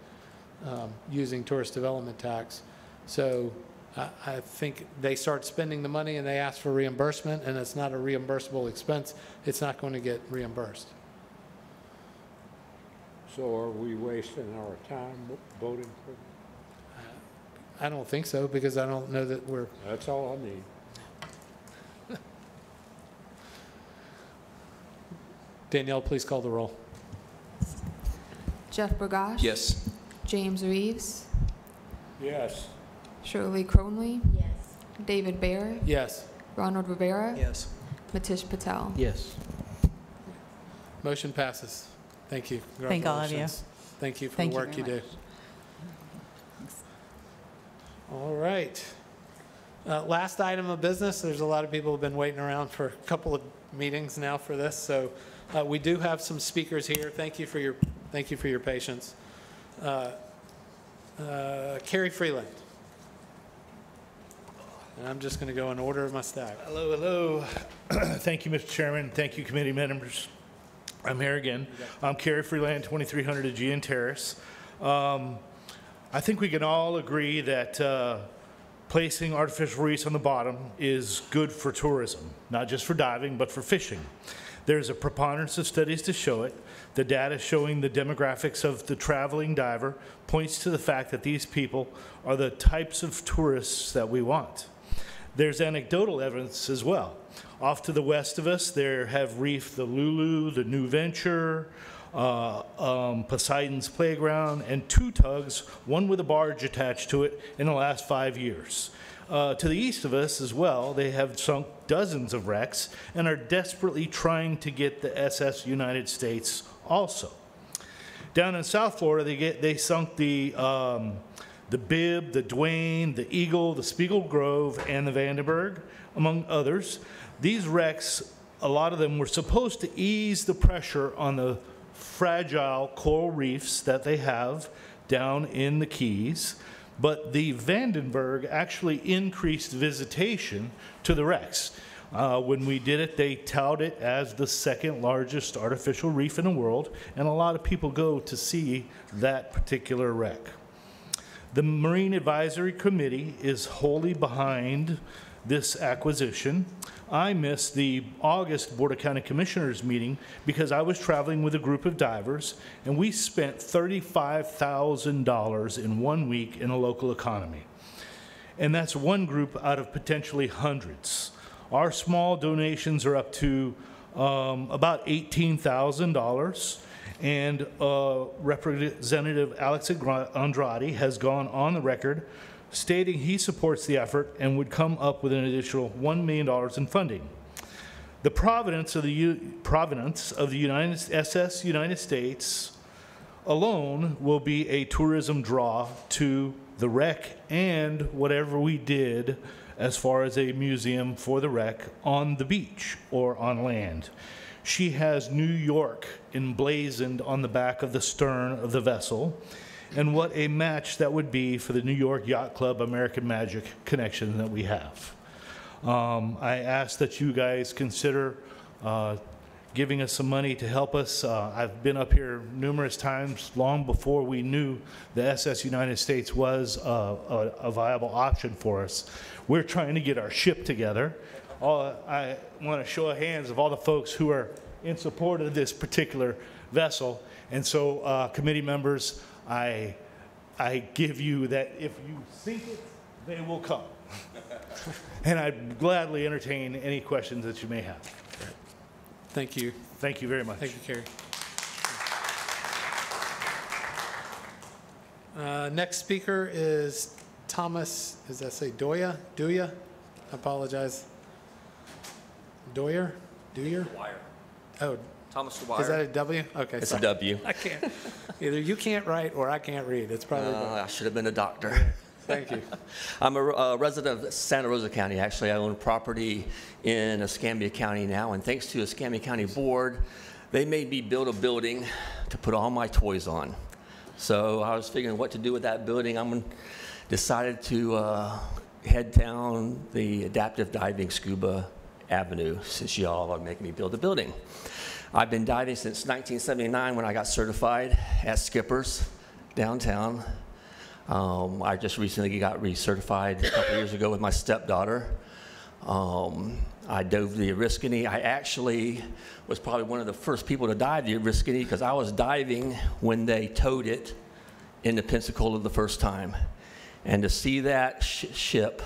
using tourist development tax. So I think they start spending the money and they ask for reimbursement, and it's not a reimbursable expense, it's not going to get reimbursed. So are we wasting our time voting for them? I don't think so, because I don't know that we're... That's all I need. Danielle, please call the roll. Jeff Bergosh? Yes. James Reeves? Yes. Shirley Cronley? Yes. David Bayer? Yes. Ronald Rivera? Yes. Matish Patel? Yes. Motion passes. Thank you. Thank all of you. Congratulations. Thank you for Thank the you work you very do. All right. Last item of business. There's a lot of people who have been waiting around for a couple of meetings now for this. So we do have some speakers here. Thank you for your patience. Carrie Freeland. And I'm just going to go in order of my stack. Hello, hello. Thank you, Mr. Chairman. Thank you, committee members. I'm here again. I'm Kerry Freeland, 2300 Aegean Terrace. I think we can all agree that placing artificial reefs on the bottom is good for tourism, not just for diving, but for fishing. There's a preponderance of studies to show it. The data showing the demographics of the traveling diver points to the fact that these people are the types of tourists that we want. There's anecdotal evidence as well. Off to the west of us, there have reefed the Lulu, the New Venture, Poseidon's Playground, and 2 tugs, one with a barge attached to it, in the last 5 years. To the east of us as well, they have sunk dozens of wrecks and are desperately trying to get the SS United States also. Down in South Florida, they sunk the Bibb, the Duane, the Eagle, the Spiegel Grove, and the Vandenberg, among others. These wrecks, a lot of them were supposed to ease the pressure on the fragile coral reefs that they have down in the Keys, but the Vandenberg actually increased visitation to the wrecks. When we did it, they tout it as the 2nd largest artificial reef in the world, and a lot of people go to see that particular wreck. The Marine Advisory Committee is wholly behind this acquisition. I missed the August Board of County Commissioners meeting because I was traveling with a group of divers, and we spent $35,000 in 1 week in a local economy. And that's one group out of potentially hundreds. Our small donations are up to about $18,000. And Representative Alex Andrade has gone on the record stating he supports the effort and would come up with an additional $1 million in funding. The provenance of the SS United States alone will be a tourism draw to the wreck and whatever we did as far as a museum for the wreck on the beach or on land. She has New York emblazoned on the back of the stern of the vessel, and what a match that would be for the New York Yacht Club American Magic connection that we have. I ask that you guys consider giving us some money to help us. I've been up here numerous times, long before we knew the SS United States was a viable option for us. We're trying to get our ship together. I want to show of hands of all the folks who are in support of this particular vessel. And so, committee members, I give you that if you sink it, they will come. And I'd gladly entertain any questions that you may have. Thank you. Thank you very much. Thank you, Kerry. Next speaker is Thomas, does that say Doya? Duya? I apologize. Dwyer? Dwyer. Oh. Thomas Dwyer. Is that a W? Okay. It's sorry. a W. I can't. Either you can't write or I can't read. It's probably both. I should have been a doctor. Thank you. I'm a resident of Santa Rosa County. Actually, I own property in Escambia County now, and thanks to Escambia County Board, they made me build a building to put all my toys on. So I was figuring what to do with that building. I decided to head down the Adaptive Diving Scuba Avenue, since y'all are making me build a building. I've been diving since 1979 when I got certified at Skipper's downtown. I just recently got recertified a couple years ago with my stepdaughter. I dove the Oriskany. I actually was probably one of the first people to dive the Oriskany because I was diving when they towed it into Pensacola the first time. And to see that ship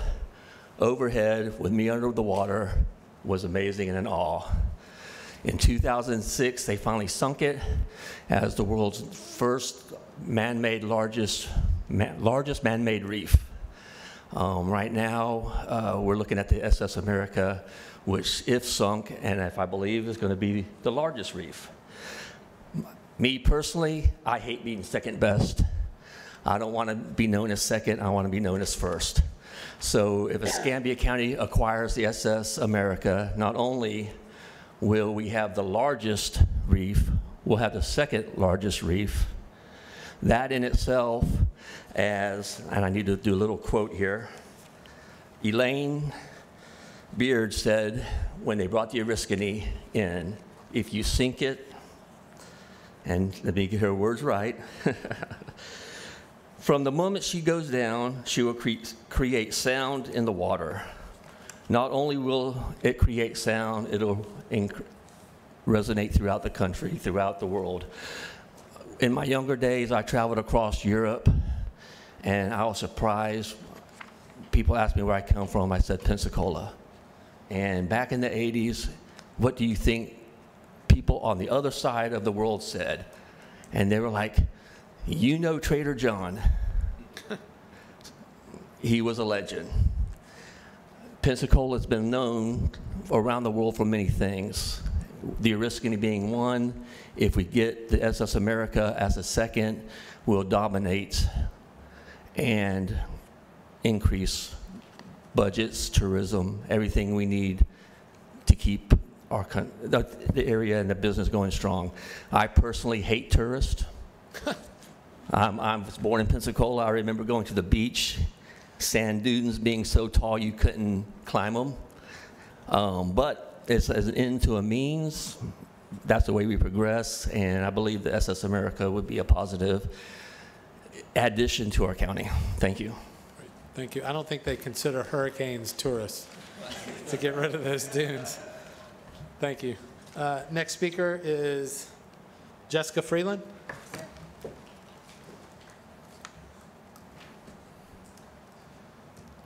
overhead with me under the water was amazing and an awe. In 2006, they finally sunk it as the world's first man-made largest man-made reef. Right now, we're looking at the SS America, which, if sunk, and if I believe, is going to be the largest reef. Me personally, I hate being second best. I don't want to be known as second. I want to be known as first. So if Escambia County acquires the SS America, not only will we have the largest reef, we'll have the second largest reef. That in itself, and I need to do a little quote here, Elaine Beard said when they brought the Oriskany in, if you sink it, and let me get her words right, from the moment she goes down, she will create sound in the water. Not only will it create sound, it'll resonate throughout the country, throughout the world. In my younger days, I traveled across Europe, and I was surprised. People asked me where I come from. I said Pensacola. And back in the 80s, what do you think people on the other side of the world said? And they were like, you know Trader John. He was a legend. Pensacola has been known around the world for many things. The Oriskany being one. If we get the SS America as a second, we'll dominate and increase budgets, tourism, everything we need to keep our the area and the business going strong. I personally hate tourists. I was born in Pensacola. I remember going to the beach, sand dunes being so tall you couldn't climb them. But it's as an end to a means. That's the way we progress, and I believe the SS America would be a positive addition to our county. Thank you. Thank you. I don't think they consider hurricanes tourists to get rid of those dunes. Thank you. Next speaker is Jessica Freeland.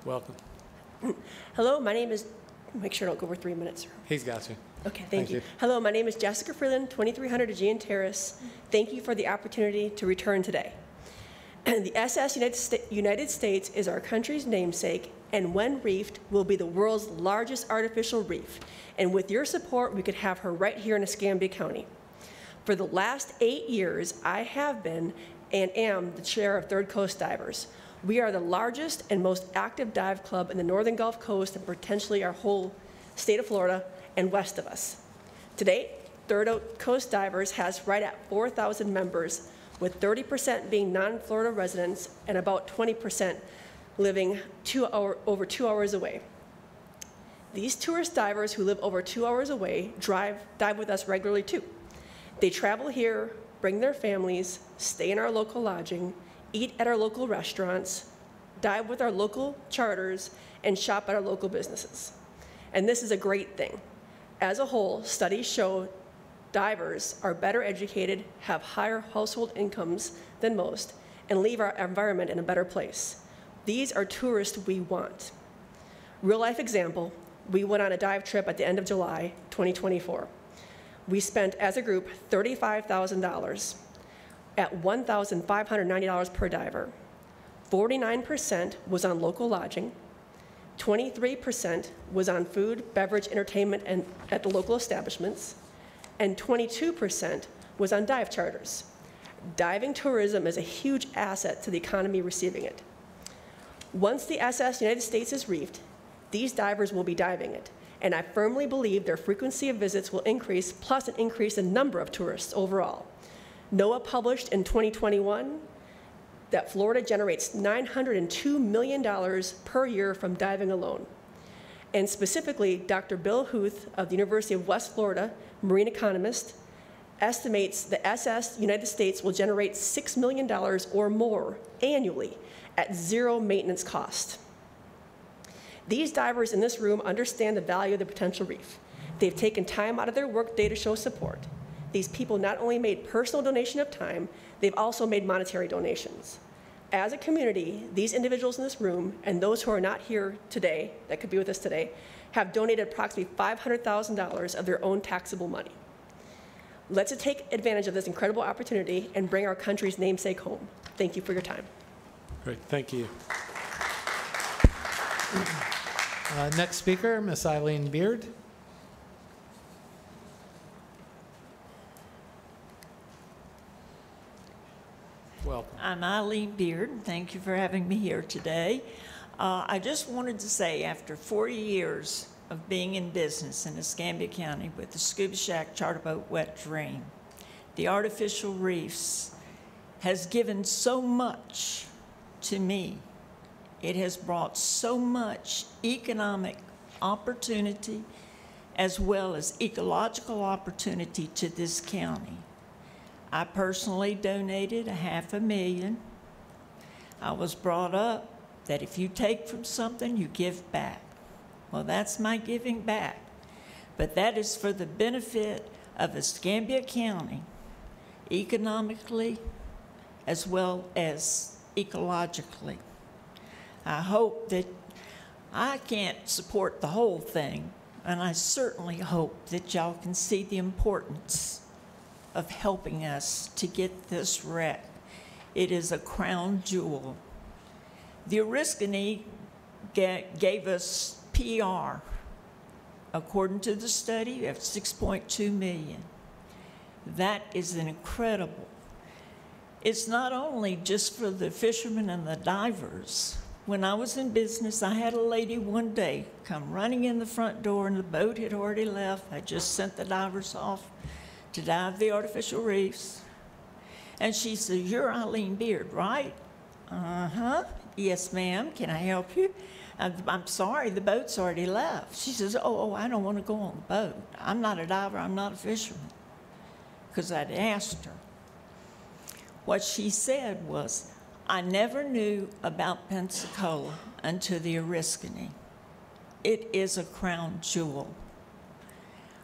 Welcome. Hello, my name is, make sure I don't go over 3 minutes. He's got you. Okay, thank you. Hello, my name is Jessica Freeland, 2300 Aegean Terrace. Thank you for the opportunity to return today. The SS United States is our country's namesake, and when reefed, will be the world's largest artificial reef. And with your support, we could have her right here in Escambia County. For the last 8 years, I have been and am the chair of Third Coast Divers. We are the largest and most active dive club in the Northern Gulf Coast and potentially our whole state of Florida and west of us. To date, Third Coast Divers has right at 4,000 members, with 30% being non-Florida residents and about 20% living over 2 hours away. These tourist divers who live over 2 hours away dive with us regularly too. They travel here, bring their families, stay in our local lodging, eat at our local restaurants, dive with our local charters, and shop at our local businesses. And this is a great thing. As a whole, studies show divers are better educated, have higher household incomes than most, and leave our environment in a better place. These are tourists we want. Real life example, we went on a dive trip at the end of July 2024. We spent, as a group, $35,000 at $1,590 per diver. 49% was on local lodging, 23% was on food, beverage, entertainment, and at the local establishments, and 22% was on dive charters. Diving tourism is a huge asset to the economy receiving it. Once the SS United States is reefed, these divers will be diving it, and I firmly believe their frequency of visits will increase, plus an increase in number of tourists overall. NOAA published in 2021 that Florida generates $902 million per year from diving alone. And specifically, Dr. Bill Huth of the University of West Florida, marine economist, estimates the SS United States will generate $6 million or more annually at zero maintenance cost. These divers in this room understand the value of the potential reef. They've taken time out of their workday to show support. These people not only made personal donation of time, they've also made monetary donations. As a community, these individuals in this room and those who are not here today, that could be with us today, have donated approximately $500,000 of their own taxable money. Let's take advantage of this incredible opportunity and bring our country's namesake home. Thank you for your time. Great, thank you. Next speaker, Ms. Eileen Beard. Welcome. I'm Eileen Beard. Thank you for having me here today. I just wanted to say, after 40 years of being in business in Escambia County with the Scuba Shack Charter Boat Wet Dream, the artificial reefs has given so much to me. It has brought so much economic opportunity as well as ecological opportunity to this county. I personally donated $500,000. I was brought up that if you take from something, you give back. Well, that's my giving back. But that is for the benefit of Escambia County, economically as well as ecologically. I hope that I can't support the whole thing, and I certainly hope that y'all can see the importance of helping us to get this wreck. It is a crown jewel. The Oriskany gave us PR. According to the study, we have $6.2 million. That is incredible. It's not only just for the fishermen and the divers. When I was in business, I had a lady one day come running in the front door and the boat had already left. I just sent the divers off to dive the artificial reefs. And she said, "You're Eileen Beard, right?" "Uh-huh. Yes, ma'am. Can I help you?" I'm sorry, the boat's already left." She says, oh, I don't want to go on the boat. I'm not a diver, I'm not a fisherman. Because I'd asked her. What she said was, "I never knew about Pensacola until the Oriskany. It is a crown jewel.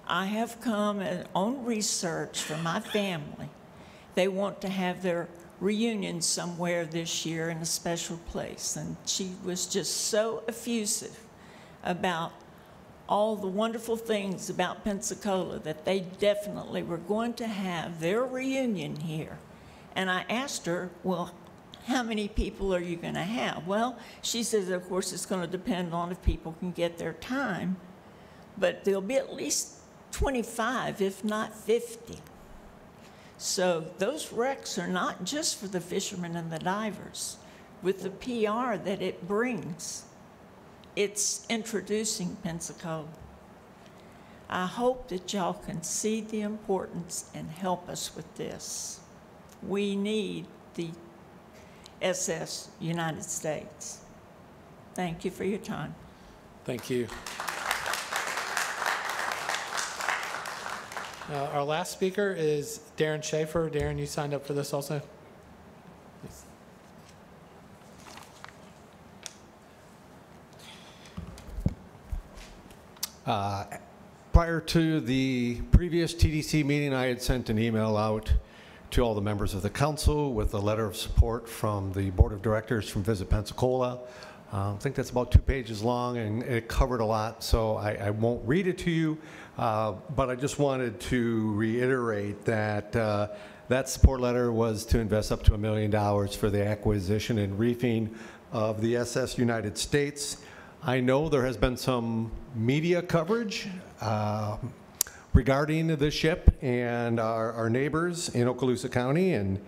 I have come on research from my family. They want to have their reunion somewhere this year in a special place." And she was just so effusive about all the wonderful things about Pensacola that they definitely were going to have their reunion here. And I asked her, "Well, how many people are you going to have?" Well, she says, of course, it's going to depend on if people can get their time, but there'll be at least 25, if not 50. So those wrecks are not just for the fishermen and the divers. With the PR that it brings, it's introducing Pensacola. I hope that y'all can see the importance and help us with this. We need the SS United States. Thank you for your time. Thank you. Our last speaker is Darren Schaefer. Darren, you signed up for this also? Yes. Prior to the previous TDC meeting, I had sent an email out to all the members of the council with a letter of support from the board of directors from Visit Pensacola. I think that's about 2 pages long, and it covered a lot, so I won't read it to you, but I just wanted to reiterate that that support letter was to invest up to $1 million for the acquisition and reefing of the SS United States. I know there has been some media coverage regarding the ship and our neighbors in Okaloosa County and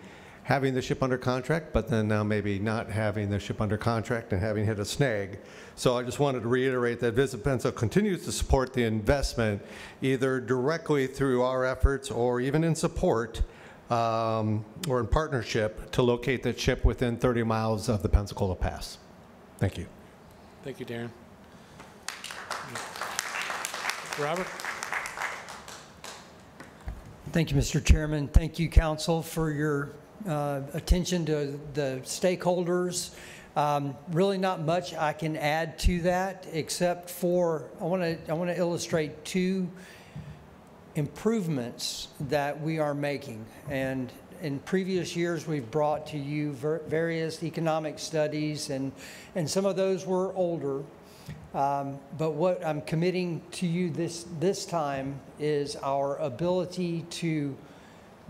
having the ship under contract, but then now maybe not having the ship under contract and having hit a snag. So I just wanted to reiterate that Visit Pensacola continues to support the investment, either directly through our efforts or even in support or in partnership to locate that ship within 30 miles of the Pensacola Pass. Thank you. Thank you, Darren. Robert? Thank you, Mr. Chairman. Thank you, Council, for your attention to the stakeholders Really not much I can add to that, except for I want to illustrate two improvements that we are making. And in previous years, we've brought to you various economic studies, and some of those were older. But what I'm committing to you this time is our ability to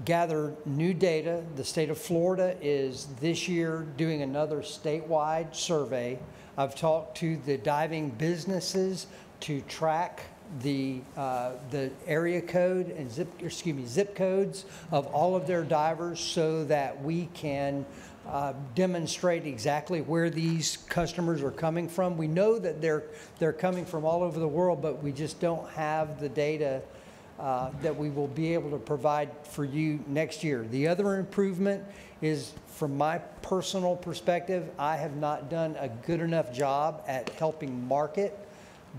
gather new data. The state of Florida is this year doing another statewide survey. I've talked to the diving businesses to track the area code and zip codes of all of their divers so that we can demonstrate exactly where these customers are coming from. We know that they're coming from all over the world, but we just don't have the data that we will be able to provide for you next year. The other improvement is, from my personal perspective, I have not done a good enough job at helping market.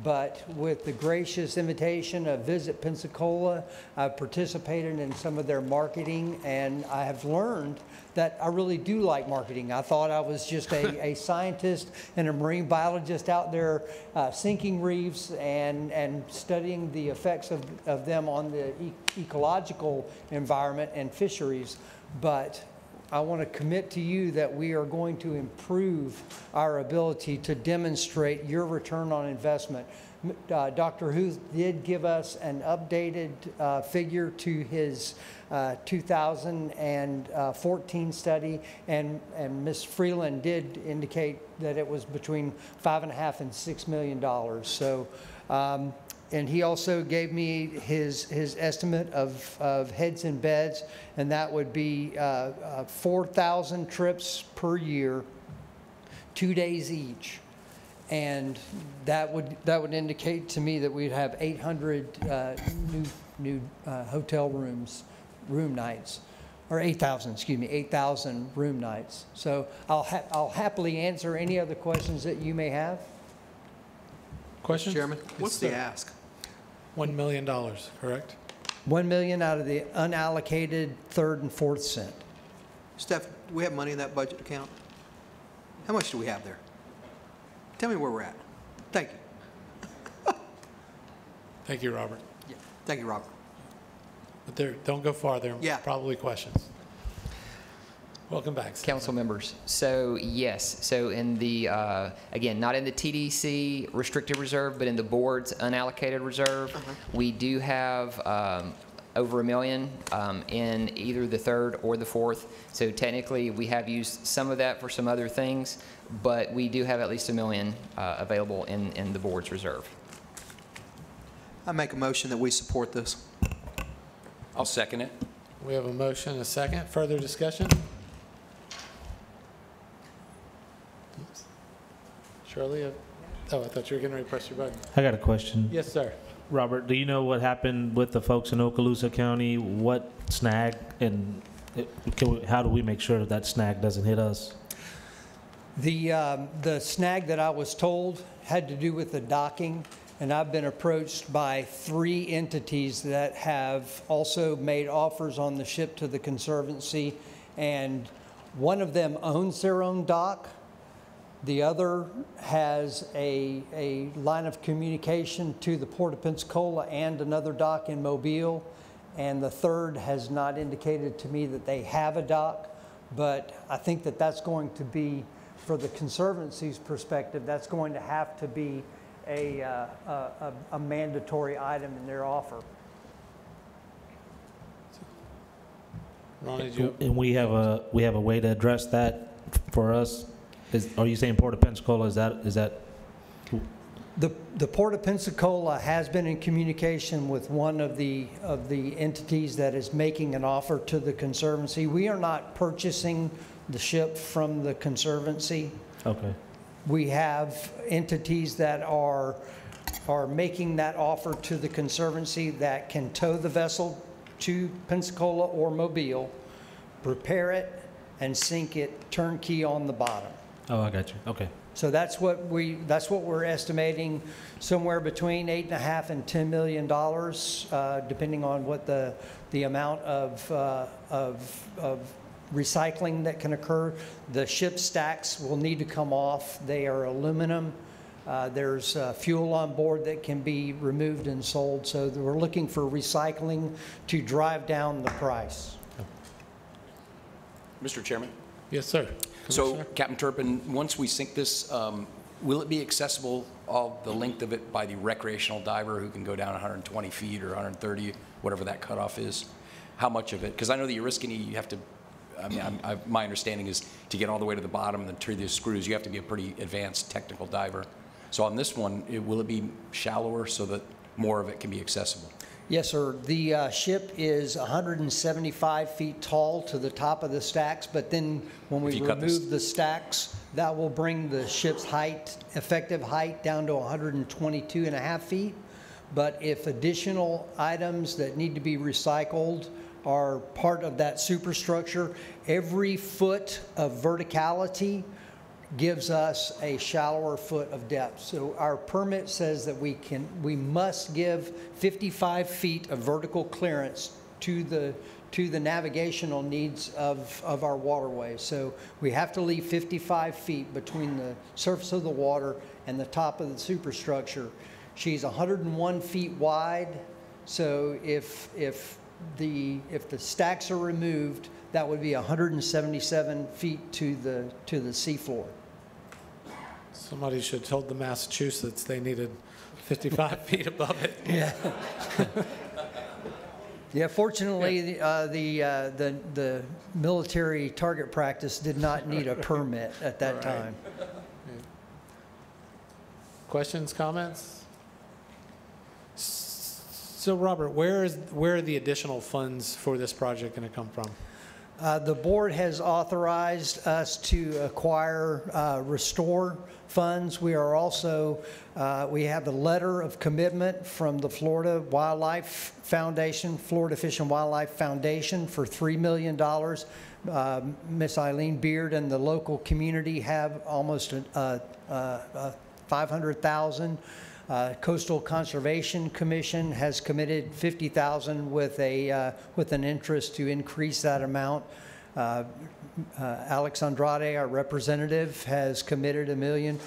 But with the gracious invitation of Visit Pensacola, I've participated in some of their marketing, and I have learned that I really do like marketing. I thought I was just a scientist and a marine biologist out there sinking reefs and studying the effects of them on the ecological environment and fisheries. But I want to commit to you that we are going to improve our ability to demonstrate your return on investment. Dr. Huth did give us an updated figure to his 2014 study, and Ms. Freeland did indicate that it was between $5.5 and $6 million. So, and he also gave me his estimate of heads and beds, and that would be 4,000 trips per year, 2 days each. And that would indicate to me that we'd have 800 new hotel room nights, or 8,000 room nights. So I'll happily answer any other questions that you may have. Questions? Chairman, what's the ask? $1 million, correct? $1 million out of the unallocated third and fourth cent. Steph, do we have money in that budget account? How much do we have there? Tell me where we're at. Thank you. Thank you, Robert. Yeah. Thank you, Robert. But don't go far. There are probably questions. Welcome back, Council members. So yes, so in the, again, not in the TDC restricted reserve, but in the board's unallocated reserve, we do have over $1 million in either the third or the fourth. So technically, we have used some of that for some other things, but we do have at least $1 million available in the board's reserve. I make a motion that we support this. I'll second it. We have a motion and a second. Further discussion? Shirley? Oh, I thought you were getting ready to press your button. I got a question. Yes, sir. Robert, do you know what happened with the folks in Okaloosa County? What snag, and how do we make sure that snag doesn't hit us? The snag that I was told had to do with the docking, and I've been approached by 3 entities that have also made offers on the ship to the Conservancy, and one of them owns their own dock. The other has a line of communication to the Port of Pensacola and another dock in Mobile, and the third has not indicated to me that they have a dock, but I think that that's going to be, for the Conservancy's perspective, that's going to have to be a mandatory item in their offer. Ronnie, did you? And we have a way to address that for us. Are you saying Port of Pensacola? Is that? The Port of Pensacola has been in communication with one of the entities that is making an offer to the Conservancy. We are not purchasing the ship from the Conservancy. Okay. We have entities that are making that offer to the Conservancy that can tow the vessel to Pensacola or Mobile, repair it, and sink it turnkey on the bottom. Oh, I got you. Okay. So that's what we're estimating, somewhere between $8.5 and $10 million, depending on what the amount of recycling that can occur. The ship stacks will need to come off. They are aluminum. There's fuel on board that can be removed and sold. So we're looking for recycling to drive down the price. Mr. Chairman? Yes, sir. So, Captain Turpin, once we sink this, will it be accessible, all the length of it, by the recreational diver who can go down 120 feet or 130, whatever that cutoff is? How much of it? Because I know the Oriskany, you have to, I mean, my understanding is to get all the way to the bottom and then through the screws, you have to be a pretty advanced technical diver. So on this one, will it be shallower so that more of it can be accessible? Yes, sir. The ship is 175 feet tall to the top of the stacks, but then when we remove the stacks, that will bring the ship's height, effective height, down to 122 and a half feet. But if additional items that need to be recycled are part of that superstructure, every foot of verticality gives us a shallower foot of depth. So our permit says that we must give 55 feet of vertical clearance to the navigational needs of our waterways. So we have to leave 55 feet between the surface of the water and the top of the superstructure. She's 101 feet wide, so if the stacks are removed, that would be 177 feet to the seafloor. Somebody should have told the Massachusetts they needed 55 feet above it. Yeah. Yeah, fortunately, the military target practice did not need a permit at that time. Yeah. Questions, comments? So, Robert, where are the additional funds for this project going to come from? The board has authorized us to acquire restore funds. We are also, we have a letter of commitment from the Florida Wildlife Foundation, Florida Fish and Wildlife Foundation, for $3 million. Miss Eileen Beard and the local community have almost $500,000. Coastal Conservation Commission has committed $50,000 with an interest to increase that amount. Alex Andrade, our representative, has committed $1 million.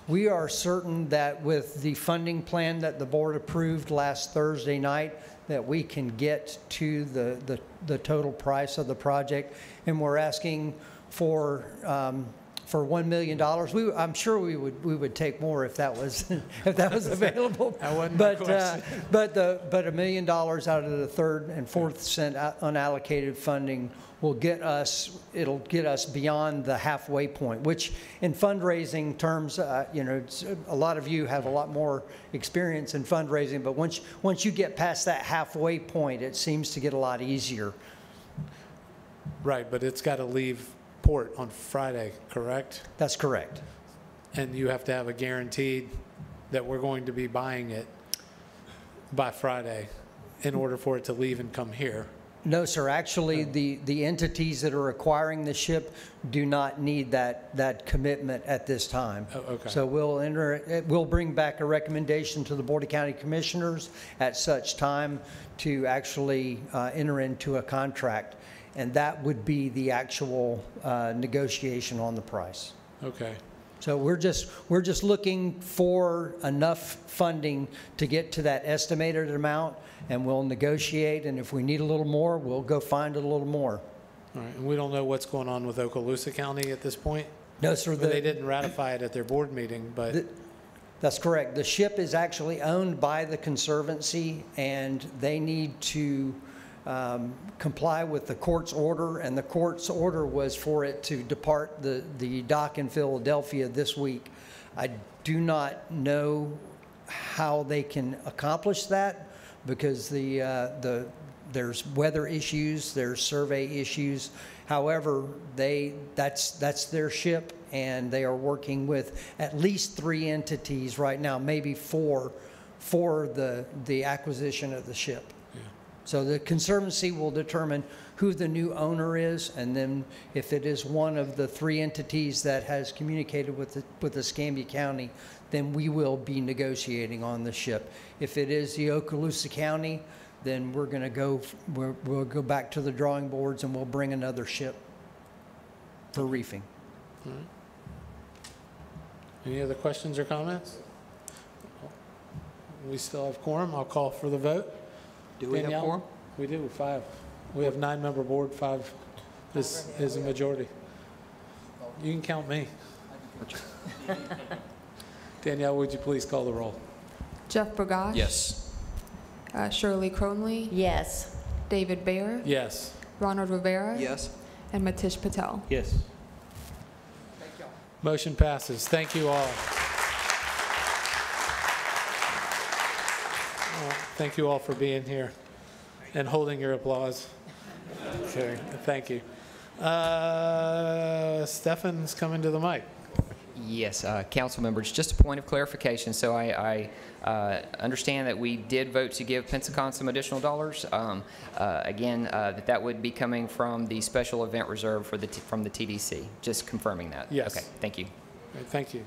We are certain that with the funding plan that the board approved last Thursday night, that we can get to the total price of the project, and we're asking for $1 million. I'm sure we would take more if that was available. That wasn't but the question. but $1 million out of the third and fourth cent unallocated funding will get us. It'll get us beyond the halfway point, which in fundraising terms, you know, a lot of you have a lot more experience in fundraising. But once you get past that halfway point, it seems to get a lot easier. Right, but it's got to leave port on Friday, correct? That's correct. And you have to have a guaranteed that we're going to be buying it by Friday in order for it to leave and come here. No, sir. Actually, the entities that are acquiring the ship do not need that commitment at this time. Oh, okay. So we'll bring back a recommendation to the Board of County Commissioners at such time to actually enter into a contract, and that would be the actual negotiation on the price. Okay. So we're just looking for enough funding to get to that estimated amount, and we'll negotiate, and if we need a little more, we'll go find a little more. All right, and we don't know what's going on with Okaloosa County at this point? No, sir. They didn't ratify it at their board meeting, but... That's correct. The ship is actually owned by the Conservancy, and they need to comply with the court's order, and the court's order was for it to depart the dock in Philadelphia this week. I do not know how they can accomplish that, because there's weather issues, there's survey issues. However, that's their ship, and they are working with at least 3 entities right now, maybe 4, for the acquisition of the ship. Yeah. So the Conservancy will determine who the new owner is, and then if it is one of the 3 entities that has communicated with the Escambia County, then we will be negotiating on the ship. If it is the Okaloosa County, then we'll go back to the drawing boards, and we'll bring another ship. reefing. All right. Any other questions or comments? We still have quorum. I'll call for the vote. Do we have Danielle? quorum? We do, 5. We have 9-member board, 5 is a majority. You can count me. Danielle, would you please call the roll? Jeff Bergosh? Yes. Shirley Cronley? Yes. David Bayer? Yes. Ronald Rivera? Yes. And Matish Patel. Yes. Motion passes. Thank you all. Thank you all for being here and holding your applause. Okay, thank you. Stefan's coming to the mic. Yes, council members, just a point of clarification. So I understand that we did vote to give Pensacon some additional dollars. Again, that would be coming from the special event reserve for from the TDC. Just confirming that. Yes. Okay, thank you. Right, thank you.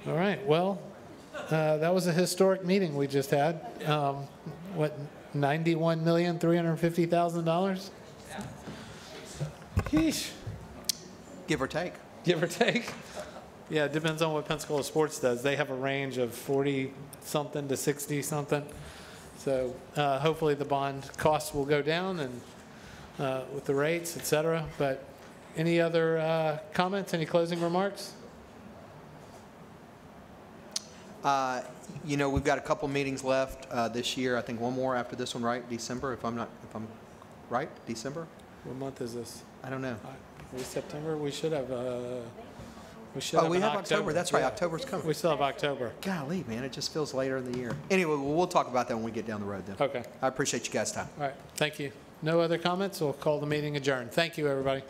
All right, well, that was a historic meeting we just had. What, $91,350,000? Yeesh. Give or take. Give or take. Yeah, it depends on what Pensacola Sports does. They have a range of 40-something to 60-something. So hopefully the bond costs will go down and with the rates, et cetera. But any other comments, any closing remarks? You know, we've got a couple meetings left this year. I think one more after this one, right? December, if I'm right? December? What month is this? I don't know. We September? We should have. We have October. That's right. Yeah. October's coming. We still have October. Golly, man, it just feels later in the year. Anyway, we'll talk about that when we get down the road then. Okay. I appreciate you guys' time. All right. Thank you. No other comments? We'll call the meeting adjourned. Thank you, everybody.